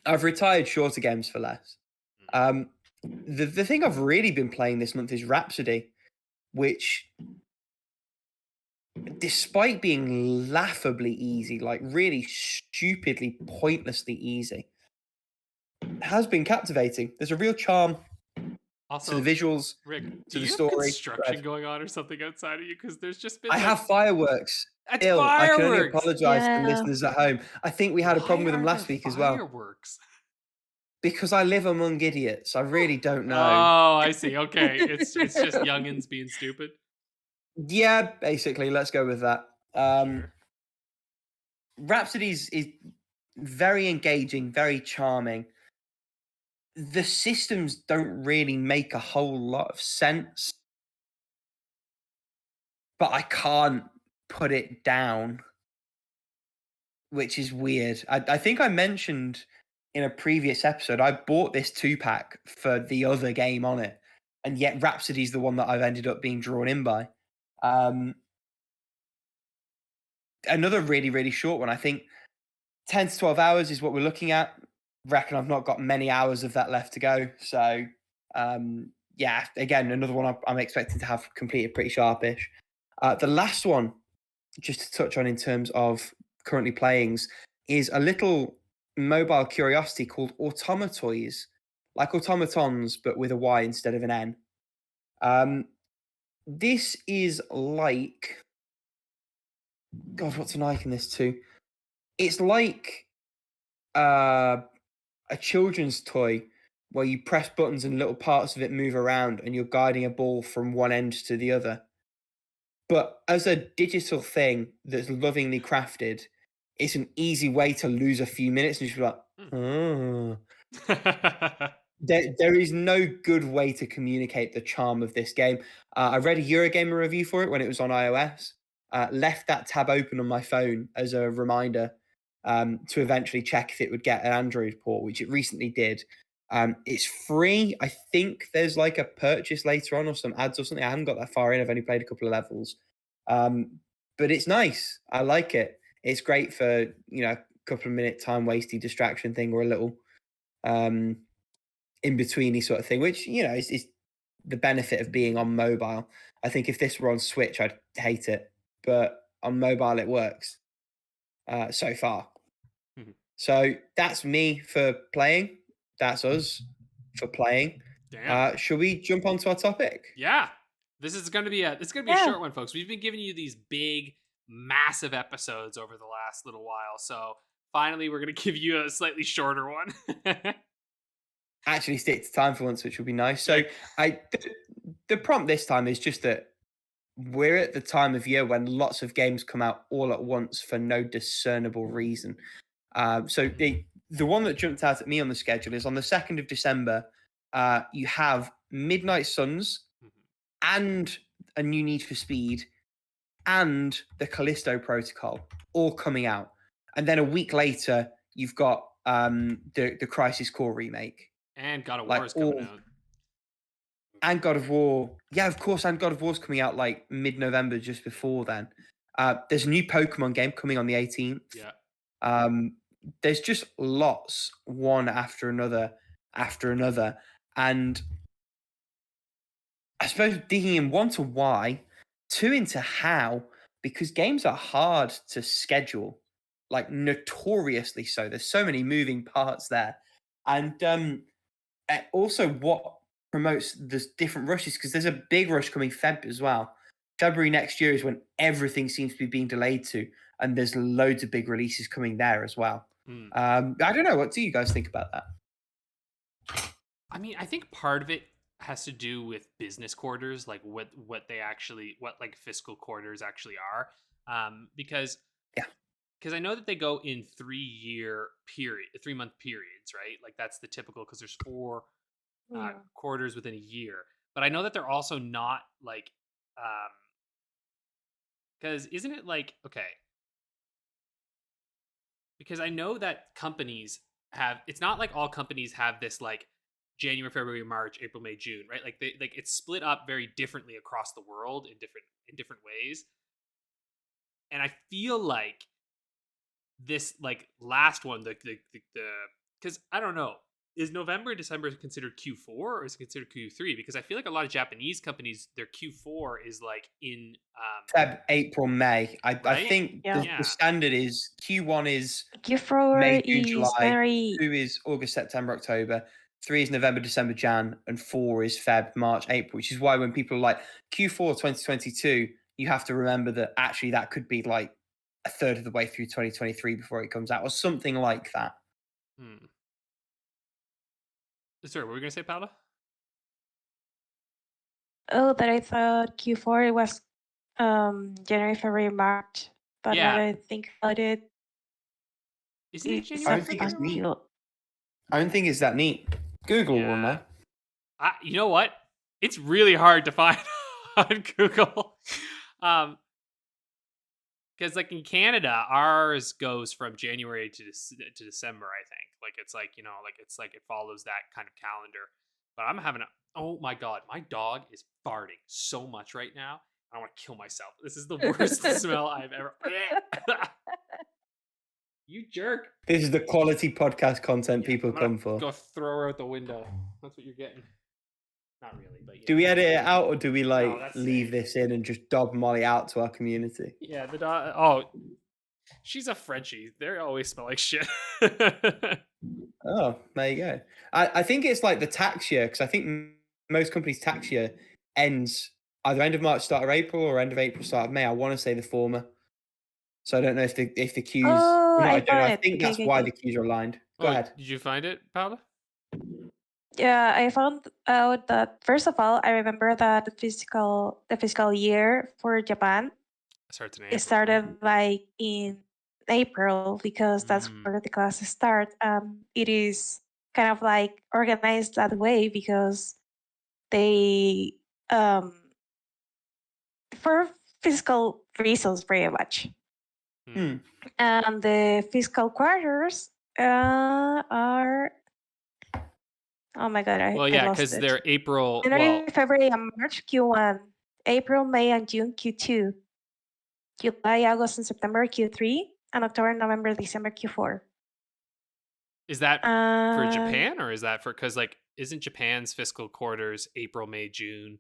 I've retired shorter games for less. The thing I've really been playing this month is Rhapsody, which, despite being laughably easy, like really stupidly, pointlessly easy, has been captivating. There's a real charm also, to the visuals, Rick, to the you story. Have construction going on or something outside of you? Because there's just been. I have fireworks. That's fireworks. I can only apologize to listeners at home. I think we had a problem with them last week as well. Fireworks. Because I live among idiots. I really don't know. Oh, I see. Okay. It's just youngins being stupid. Yeah, basically. Let's go with that. Sure. Rhapsody is very engaging, very charming. The systems don't really make a whole lot of sense. But I can't put it down, which is weird. I think I mentioned in a previous episode, I bought this 2-pack for the other game on it, and yet Rhapsody's the one that I've ended up being drawn in by. Another really, really short one. I think 10 to 12 hours is what we're looking at. Reckon I've not got many hours of that left to go. So, yeah, again, another one I'm expecting to have completed pretty sharpish. The last one, just to touch on in terms of currently playings, is a little mobile curiosity called Automatoys, like automatons, but with a Y instead of an N. This is like, God, what's an liken this to? It's like a children's toy where you press buttons and little parts of it move around and you're guiding a ball from one end to the other. But as a digital thing that's lovingly crafted, it's an easy way to lose a few minutes and just be like, oh. There is no good way to communicate the charm of this game. I read a Eurogamer review for it when it was on iOS. Left that tab open on my phone as a reminder to eventually check if it would get an Android port, which it recently did. It's free. I think there's like a purchase later on or some ads or something. I haven't got that far in. I've only played a couple of levels. But it's nice. I like it. It's great for, a couple of minute time wasty distraction thing or a little in-betweeny sort of thing, which, is the benefit of being on mobile. I think if this were on Switch, I'd hate it. But on mobile, it works so far. Mm-hmm. So that's me for playing. That's us for playing. Damn. Shall we jump onto our topic? Yeah. This is going to be a short one, folks. We've been giving you these big, massive episodes over the last little while. So finally, we're going to give you a slightly shorter one. Actually stick to time for once, which would be nice. So the prompt this time is just that we're at the time of year when lots of games come out all at once for no discernible reason. So the one that jumped out at me on the schedule is on the 2nd of December, you have Midnight Suns and a new Need for Speed and the Callisto Protocol all coming out. And then a week later, you've got the Crisis Core remake. And God of War is coming out. And God of War. Yeah, of course. And God of War's coming out like mid-November, just before then. There's a new Pokemon game coming on the 18th. Yeah. There's just lots, one after another. And I suppose digging in one to why, two into how, because games are hard to schedule, like notoriously so. There's so many moving parts there. And also what promotes the different rushes, because there's a big rush coming Feb as well. February next year is when everything seems to be being delayed to, and there's loads of big releases coming there as well. I don't know. What do you guys think about that? I mean, I think part of it has to do with business quarters, like what like fiscal quarters actually are. Because I know that they go in 3-month periods, right? Like that's the typical, because there's 4 quarters within a year. But I know that they're also not like, because isn't it like, okay, because I know that companies have, it's not like all companies have this like January, February, March, April, May, June, right? Like it's split up very differently across the world in different ways. And I feel like this like last one, the because I don't know, is November and December considered Q4 or is it considered Q3? Because I feel like a lot of Japanese companies, their Q4 is like in Feb, April, May. I think the standard is Q1 is Q4 May, June, July. Very... 2 is August, September, October. 3 is November, December, Jan, and 4 is Feb, March, April. Which is why when people are like Q4 2022, you have to remember that actually that could be like a third of the way through 2023 before it comes out, or something like that. Sorry, what were we going to say, Paula? Oh, that I thought Q4 was January, February, March. But now that I think about it, isn't it January? I don't think it's neat. I don't think it's that neat. Google will know. You know what? It's really hard to find on Google. Because like in Canada, ours goes from January to December, I think. Like it's like, it's like it follows that kind of calendar. But I'm having oh my God, my dog is farting so much right now. I want to kill myself. This is the worst smell I've ever. You jerk. This is the quality podcast content people come for. Go throw her out the window. That's what you're getting. Not really, but do we edit it out or do we leave this in and just dob Molly out to our community? Yeah, the dog. Oh, she's a Frenchie. They always smell like shit. Oh, there you go. I think it's like the tax year, because I think most companies' tax year ends either end of March, start of April, or end of April, start of May. I want to say the former. So I don't know if the queues. Oh, I think that's why the queues are aligned. Go ahead. Did you find it, Paula? Yeah, I found out that first of all, I remember that the fiscal year for Japan started like in April, because that's where the classes start. It is kind of like organized that way because they for fiscal reasons pretty much. And the fiscal quarters are Oh my god, I yeah, lost because it. they're April. January, Well, February, and March Q1. April, May, and June Q2. July, August, and September Q3. And October, November, December Q4. is that for Japan, or is that for, because like isn't Japan's fiscal quarters April, May, June,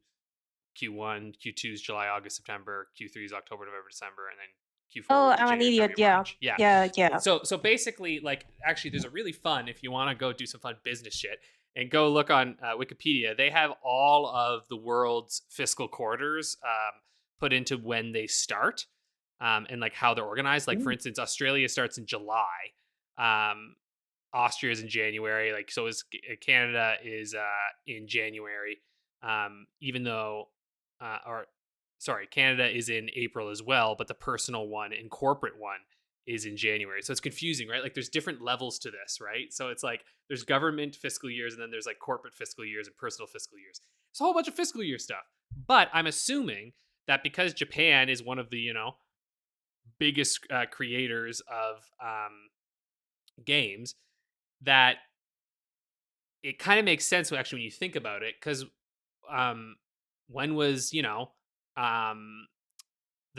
Q1, Q2 is July, August, September, Q3 is October, November, December, and then Q4 Oh, would be I'm an January, idiot. February, Yeah. March. Yeah. So basically, like, actually, there's a really fun, if you want to go do some fun business shit and go look on Wikipedia, they have all of the world's fiscal quarters put into when they start and like how they're organized. Like, for instance, Australia starts in July. Austria is in January. Like, so is Canada is in January. Even though, Canada is in April as well, but the personal one and corporate one is in January. So it's confusing, right? Like, there's different levels to this, right? So it's like there's government fiscal years, and then there's like corporate fiscal years and personal fiscal years. It's a whole bunch of fiscal year stuff. But I'm assuming that because Japan is one of the, biggest creators of games, that it kind of makes sense actually when you think about it, because when was the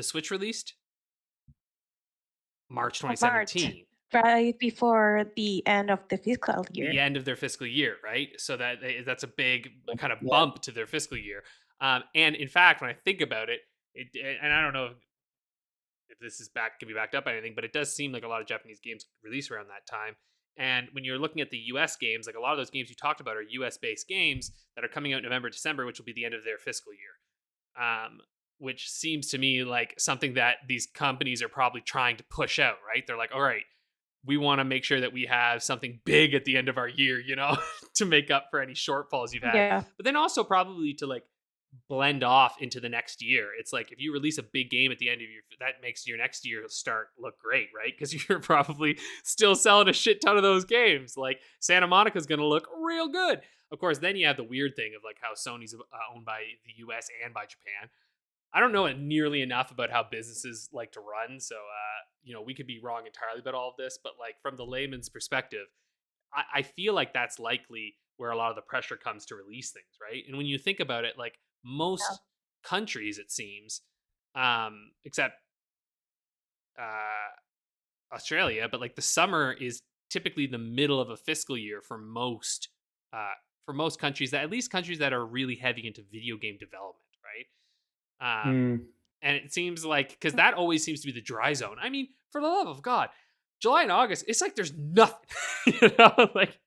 Switch released? March 2017. Right before the end of the fiscal year. The end of their fiscal year, right? So that's a big kind of bump to their fiscal year. And in fact, when I think about it, and I don't know if this is can be backed up by anything, but it does seem like a lot of Japanese games release around that time. And when you're looking at the US games, like a lot of those games you talked about are US based games that are coming out November, December, which will be the end of their fiscal year. Which seems to me like something that these companies are probably trying to push out, right? They're like, all right, we want to make sure that we have something big at the end of our year, to make up for any shortfalls you've had. Yeah. But then also probably to like blend off into the next year. It's like if you release a big game at the end of that makes your next year start look great, right? Because you're probably still selling a shit ton of those games. Like Santa Monica's going to look real good. Of course, then you have the weird thing of like how Sony's owned by the US and by Japan. I don't know nearly enough about how businesses like to run, so we could be wrong entirely about all of this, but like from the layman's perspective, I feel like that's likely where a lot of the pressure comes to release things, right? And when you think about it, like most countries, it seems, except Australia, but like the summer is typically the middle of a fiscal year for most countries, at least countries that are really heavy into video game development, right? And it seems like, because that always seems to be the dry zone. I mean, for the love of God, July and August, it's like there's nothing, like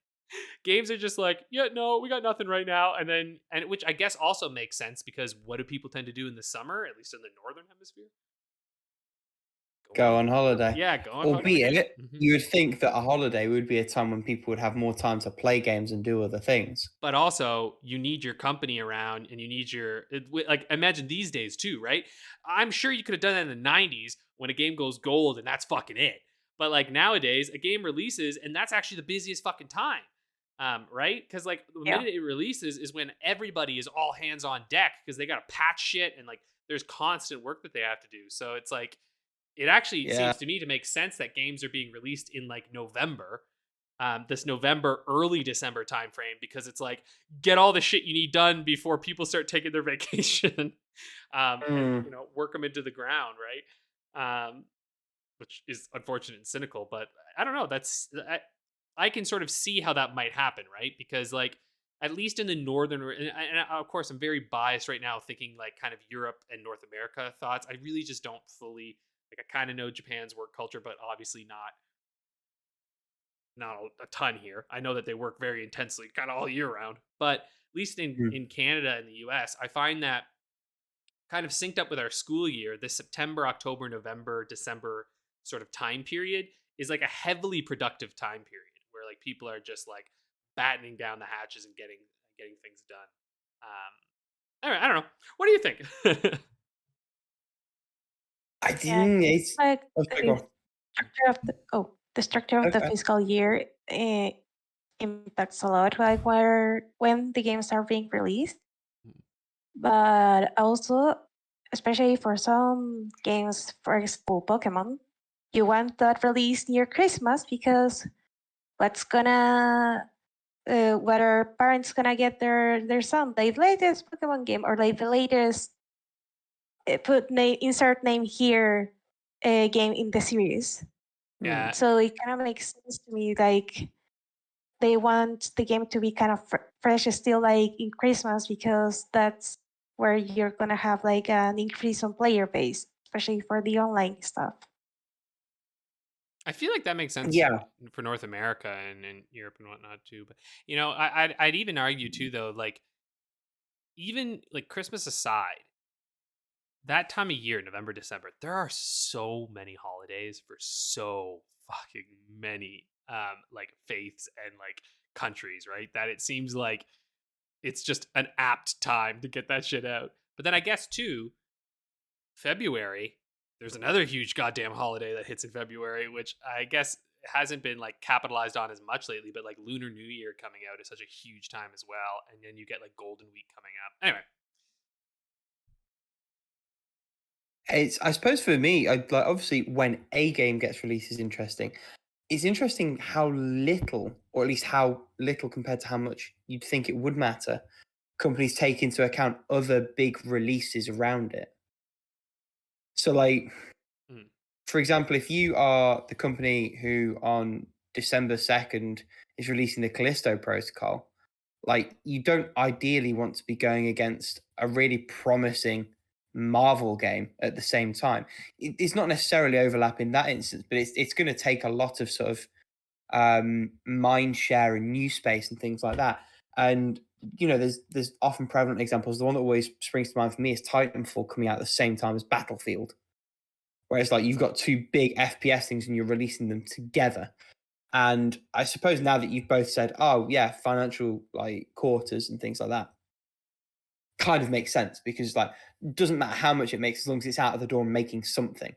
games are just like, yeah, no, we got nothing right now. And which I guess also makes sense, because what do people tend to do in the summer, at least in the Northern Hemisphere? Go on holiday. Yeah, go on holiday. Albeit, you would think that a holiday would be a time when people would have more time to play games and do other things. But also, you need your company around, and you need like, imagine these days too, right? I'm sure you could have done that in the 90s when a game goes gold and that's fucking it. But like nowadays, a game releases and that's actually the busiest fucking time. Right? Because like the minute it releases is when everybody is all hands on deck, because they got to patch shit and like there's constant work that they have to do. So it's like, it actually seems to me to make sense that games are being released in like November, this November, early December timeframe, because it's like, get all the shit you need done before people start taking their vacation, and work them into the ground, right? Which is unfortunate and cynical, but I don't know. I can sort of see how that might happen, right? Because like, at least in the northern, and of course I'm very biased right now, thinking like kind of Europe and North America thoughts. I really just don't fully. Like, I kind of know Japan's work culture, but obviously not a ton here. I know that they work very intensely, kind of all year round. But at least in Canada and the US, I find that kind of synced up with our school year, this September, October, November, December sort of time period is like a heavily productive time period where like people are just like battening down the hatches and getting things done. Anyway, I don't know. What do you think? I think it's like the structure of the fiscal year impacts a lot, like when the games are being released. But also, especially for some games, for example, Pokemon, you want that released near Christmas because what's gonna whether parents gonna get their son the latest Pokemon game or like the latest insert name here game in the series. Yeah. So it kind of makes sense to me, like they want the game to be kind of fresh still, like in Christmas, because that's where you're gonna have like an increase on player base, especially for the online stuff. I feel like that makes sense for North America and Europe and whatnot too. But I'd even argue too, though, like even like Christmas aside, that time of year, November, December, there are so many holidays for so fucking many like faiths and like countries, right? That it seems like it's just an apt time to get that shit out. But then I guess too, February, there's another huge goddamn holiday that hits in February, which I guess hasn't been like capitalized on as much lately, but like Lunar New Year coming out is such a huge time as well. And then you get like Golden Week coming up. Anyway. I suppose for me, like obviously when a game gets released is interesting. It's interesting how little, or at least how little compared to how much you'd think it would matter, companies take into account other big releases around it. So like, for example, if you are the company who on December 2nd is releasing the Callisto Protocol, like you don't ideally want to be going against a really promising Marvel game at the same time. It's not necessarily overlap in that instance, but it's going to take a lot of sort of mind share and new space and things like that. And you know, there's often prevalent examples. The one that always springs to mind for me is Titanfall coming out at the same time as Battlefield, where it's like you've got two big FPS things and you're releasing them together. And I suppose now that you've both said, oh yeah, financial like quarters and things like that, kind of makes sense, because like it doesn't matter how much it makes as long as it's out of the door and making something.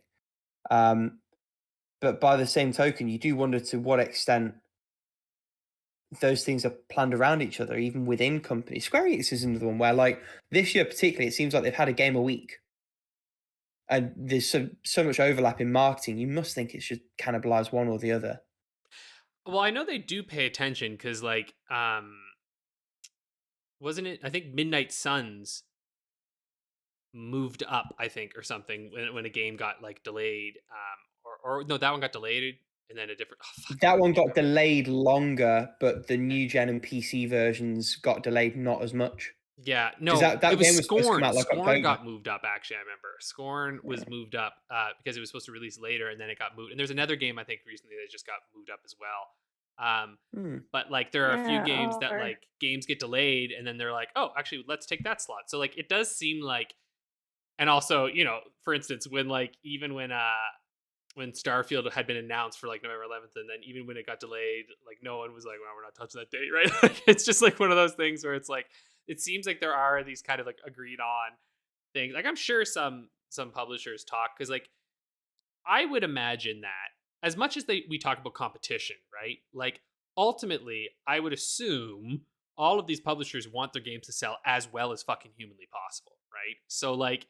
But by the same token, you do wonder to what extent those things are planned around each other, even within companies. Square Enix is another one where, like this year particularly, it seems like they've had a game a week, and there's so much overlap in marketing. You must think it should cannibalize one or the other. Well, I know they do pay attention because, like, wasn't it? I think Midnight Suns moved up, I think, or something when a game got like delayed. Or no, that one got delayed, and then a different. That one got delayed longer, but the new gen and PC versions got delayed not as much. Yeah, no, that it was game was supposed to Scorn. come out like Scorn October. got moved up. Actually, I remember Scorn was moved up because it was supposed to release later, and then it got moved. And there's another game I think recently that just got moved up as well. But like there are a few games that like games get delayed, and then they're like, oh, actually, let's take that slot. So like it does seem like, and also, you know, for instance, when like even when Starfield had been announced for like November 11th, and then even when it got delayed, like no one was like, well, we're not touching that date, right? Like, it's just like one of those things where it's like, it seems like there are these kind of like agreed on things. Like I'm sure some publishers talk, because like I would imagine that as much as we talk about competition, right? Like ultimately, I would assume all of these publishers want their games to sell as well as fucking humanly possible, right? So like,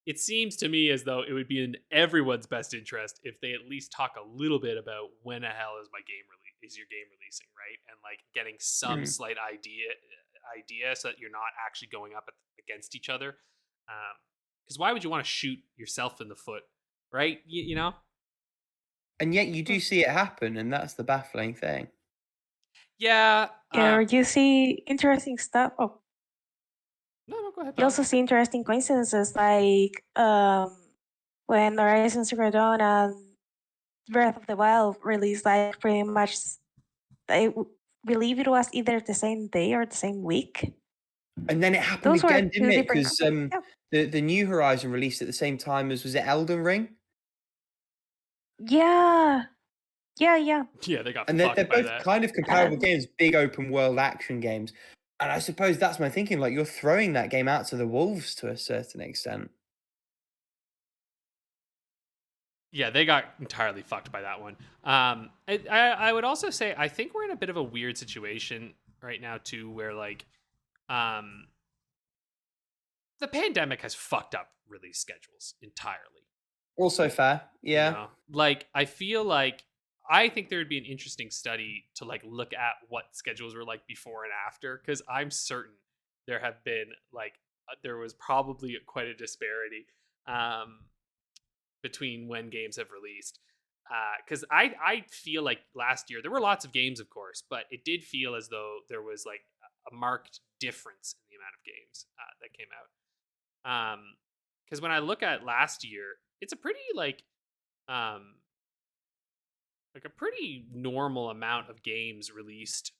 it seems to me as though it would be in everyone's best interest if they at least talk a little bit about when the hell is your game releasing, right? And like getting some slight idea so that you're not actually going up against each other. Because why would you want to shoot yourself in the foot, right? You know? And yet you do see it happen, and that's the baffling thing. Yeah. Or you see interesting stuff. Oh. No, go ahead. You also see interesting coincidences, like when Horizon Zero Dawn and Breath of the Wild released, like pretty much, I believe it was either the same day or the same week. And then it happened again, didn't it? Because the New Horizon released at the same time as, was it Elden Ring? Yeah. Yeah, they got. And they're both kind of comparable games, big open world action games. And I suppose that's my thinking. Like, you're throwing that game out to the wolves to a certain extent. Yeah, they got entirely fucked by that one. I would also say I think we're in a bit of a weird situation right now too, where like, the pandemic has fucked up release schedules entirely. Also fair, yeah. You know? Like I feel like I think there would be an interesting study to like look at what schedules were like before and after, because I'm certain there have been like there was probably quite a disparity between when games have released. Because I feel like last year there were lots of games, of course, but it did feel as though there was like a marked difference in the amount of games that came out. Because when I look at last year, it's a pretty like a pretty normal amount of games released.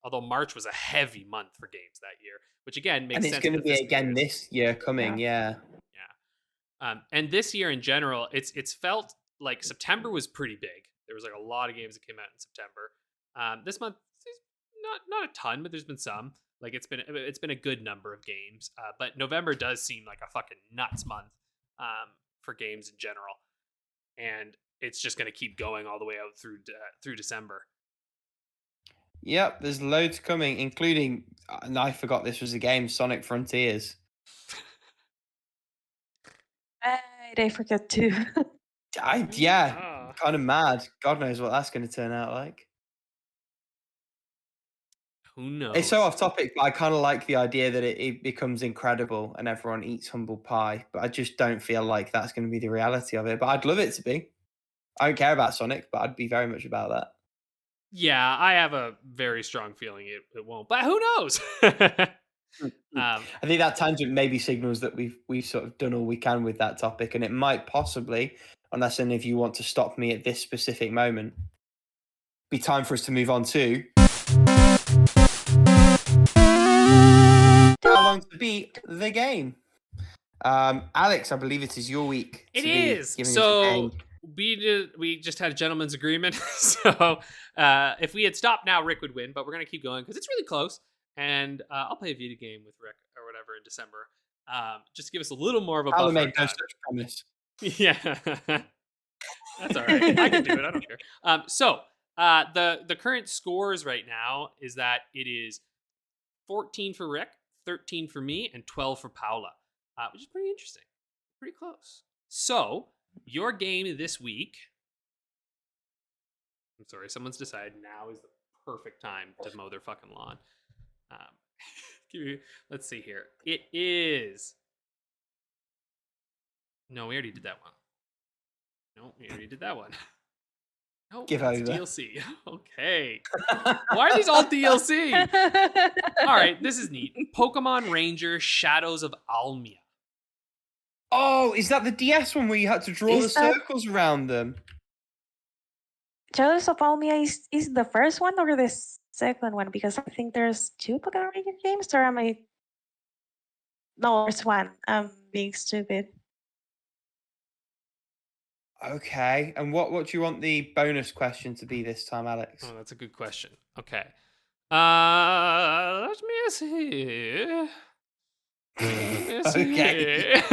Although March was a heavy month for games that year, which again makes sense. And it's going to be again this year coming, yeah. And this year in general, it's felt like September was pretty big. There was like a lot of games that came out in September. This month, not a ton, but there's been some. Like it's been a good number of games. But November does seem like a fucking nuts month for games in general, and it's just going to keep going all the way out through December. Yep, there's loads coming, including, and I forgot this was a game, Sonic Frontiers. I forget too. Kind of mad. God knows what that's going to turn out like. Who knows? It's so off topic, but I kind of like the idea that it becomes incredible and everyone eats humble pie, but I just don't feel like that's going to be the reality of it. But I'd love it to be. I don't care about Sonic, but I'd be very much about that. Yeah, I have a very strong feeling it won't, but who knows? I think that tangent maybe signals that we've sort of done all we can with that topic, and it might possibly, unless any of you want to stop me at this specific moment, be time for us to move on to how long to beat the game. Alex, I believe it is your week. It is. So we just had a gentleman's agreement. So if we had stopped now, Rick would win, but we're going to keep going because it's really close. And I'll play a video game with Rick or whatever in December. Just to give us a little more of a buffer. Made no such promise. Yeah. That's all right. I can do it. I don't care. So the current scores right now is that it is 14 for Rick, 13 for me, and 12 for Paula, which is pretty interesting. Pretty close. So your game this week. I'm sorry, someone's decided now is the perfect time to mow their fucking lawn. Let's see here. It is. No, we already did that one. No, we already did that one. No, Give over. DLC. Okay. Why are these all DLC? All right, this is neat. Pokemon Ranger Shadows of Almia. Oh, is that the DS one where you had to draw the circles around them? Shadows of Almia is the first one or the second one? Because I think there's 2 Pokemon Ranger games, or am I? No, there's one. I'm being stupid. Okay, and what do you want the bonus question to be this time, Alex? Oh, that's a good question. Okay. Let me see. Okay.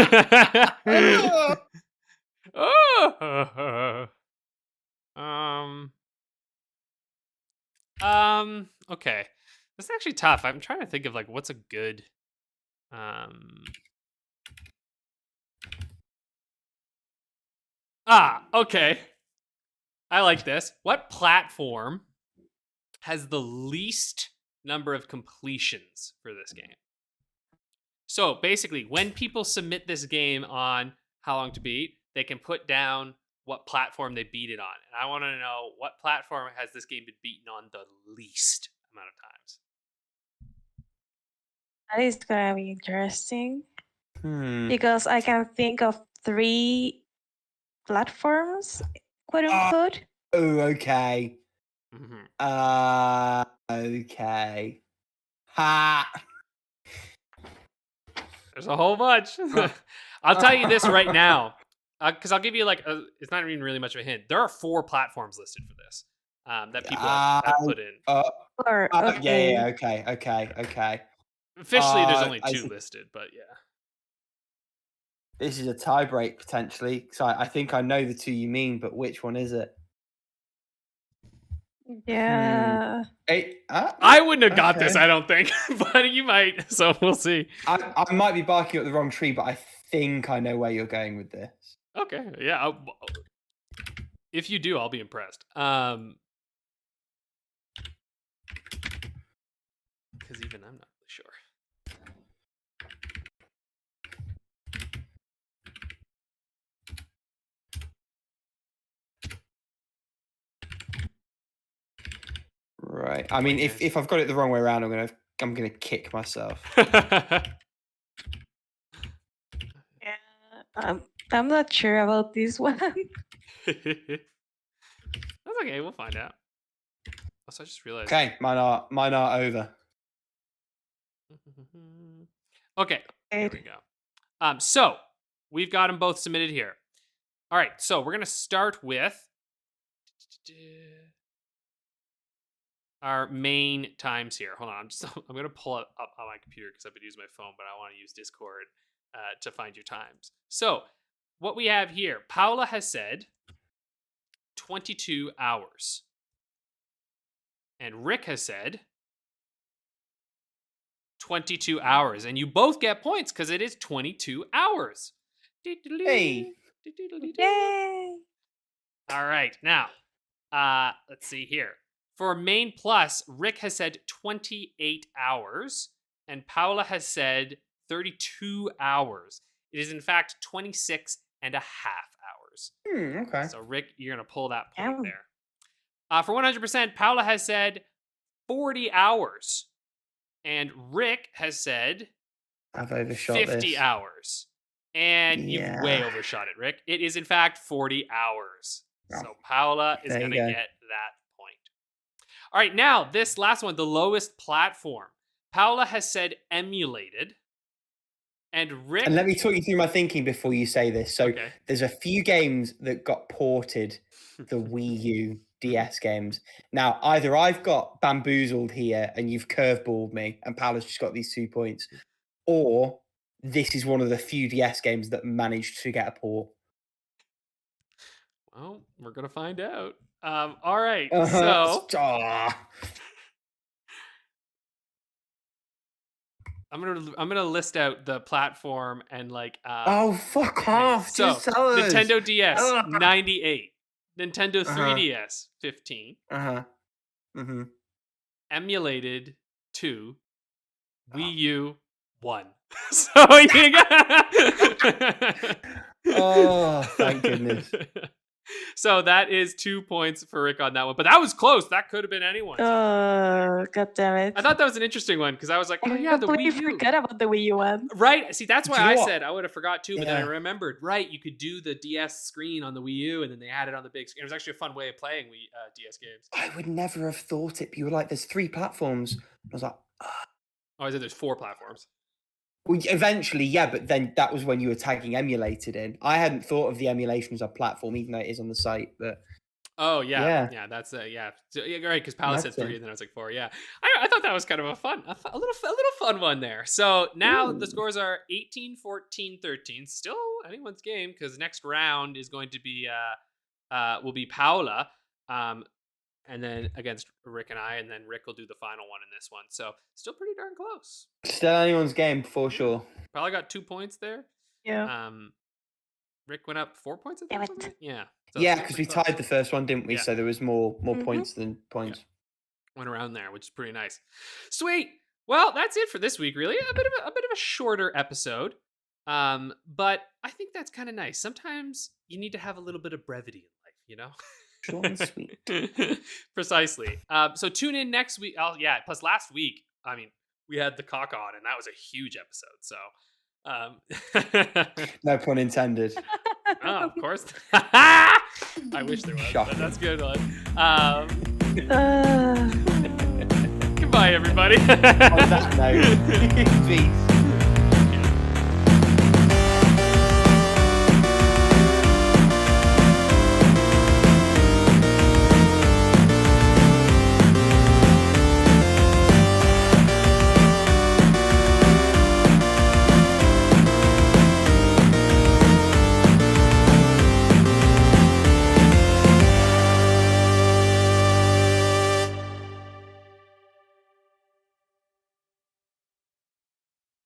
Okay. This is actually tough. I'm trying to think of like what's a good okay. I like this. What platform has the least number of completions for this game? So basically, when people submit this game on How Long to Beat, they can put down what platform they beat it on. And I want to know what platform has this game been beaten on the least amount of times. That is going to be interesting. Because I can think of 3 platforms, quote unquote. Oh, okay. Mm-hmm. Okay. Ha! There's a whole bunch. I'll tell you this right now, because I'll give you like it's not even really much of a hint. There are 4 platforms listed for this that people have put in. Okay. Yeah. Okay. Officially, there's only 2 listed, but yeah. This is a tie break potentially. So I think I know the 2 you mean, but which one is it? Yeah. I wouldn't have got this, I don't think, but you might. So we'll see. I might be barking up the wrong tree, but I think I know where you're going with this. Okay. Yeah. If you do, I'll be impressed. Because even I'm not really sure. Right. I mean, if I've got it the wrong way around, I'm gonna kick myself. Yeah, I'm not sure about this one. That's okay. We'll find out. Also, I just realized. Okay, mine are over. Okay, here we go. So we've got them both submitted here. All right, so we're gonna start with our main times here. Hold on, I'm gonna pull it up on my computer because I've been using my phone, but I want to use Discord to find your times. So what we have here, Paula has said 22 hours, and Rick has said 22 hours, and you both get points because it is 22 hours. Hey. Yay! All right, now, let's see here. For main plus, Rick has said 28 hours, and Paula has said 32 hours. It is, in fact, 26 and a half hours. Okay. So, Rick, you're going to pull that point there. For 100%, Paula has said 40 hours. And Rick has said I've overshot 50 hours. And you've way overshot it, Rick. It is, in fact, 40 hours. Oh. So Paula is going to get that point. All right, now, this last one, the lowest platform. Paula has said emulated. And Rick... And let me talk you through my thinking before you say this. So there's a few games that got ported, the Wii U DS games. Now, either I've got bamboozled here and you've curveballed me and Paula's just got these 2 points, or this is one of the few DS games that managed to get a port. Well, we're going to find out. All right, so... I'm gonna list out the platform and like. Oh, fuck off! So just tell us. Nintendo DS 98, Nintendo 3DS 15. Emulated 2, Wii U 1. So you got. Oh, thank goodness. So that is 2 points for Rick on that one. But that was close. That could have been anyone's. Oh, God damn it. I thought that was an interesting one because I was like, oh, yeah, the Wii U. forgot about the Wii U one. Right. See, that's why I said I would have forgot too, but then I remembered, right, you could do the DS screen on the Wii U and then they had it on the big screen. It was actually a fun way of playing DS games. I would never have thought it. You were like, there's 3 platforms. I was like, oh, I said there's 4 platforms. Well, eventually, yeah, but then that was when you were tagging emulated in. I hadn't thought of the emulation as a platform, even though it is on the site. But yeah, that's So, right, because Paula said 3, and then I was like 4. Yeah, I thought that was kind of a little fun one there. So now the scores are 18, 14, 13. Still anyone's game because next round is going to be will be Paula. And then against Rick and I, and then Rick will do the final one in this one. So still pretty darn close. Still anyone's game for sure. Probably got 2 points there. Yeah. Rick went up 4 points. Damn it. Yeah. So yeah, because we tied the first one, didn't we? Yeah. So there was more points than points. Yeah. Went around there, which is pretty nice. Sweet. Well, that's it for this week. Really, a bit of a shorter episode. But I think that's kind of nice. Sometimes you need to have a little bit of brevity in life, you know. Short and sweet. Precisely. So tune in next week. Oh yeah. Plus last week, I mean, we had the cock on, and that was a huge episode. So, no pun intended. Oh, of course. I wish there was. But that's good one. Goodbye, everybody. On that note, peace.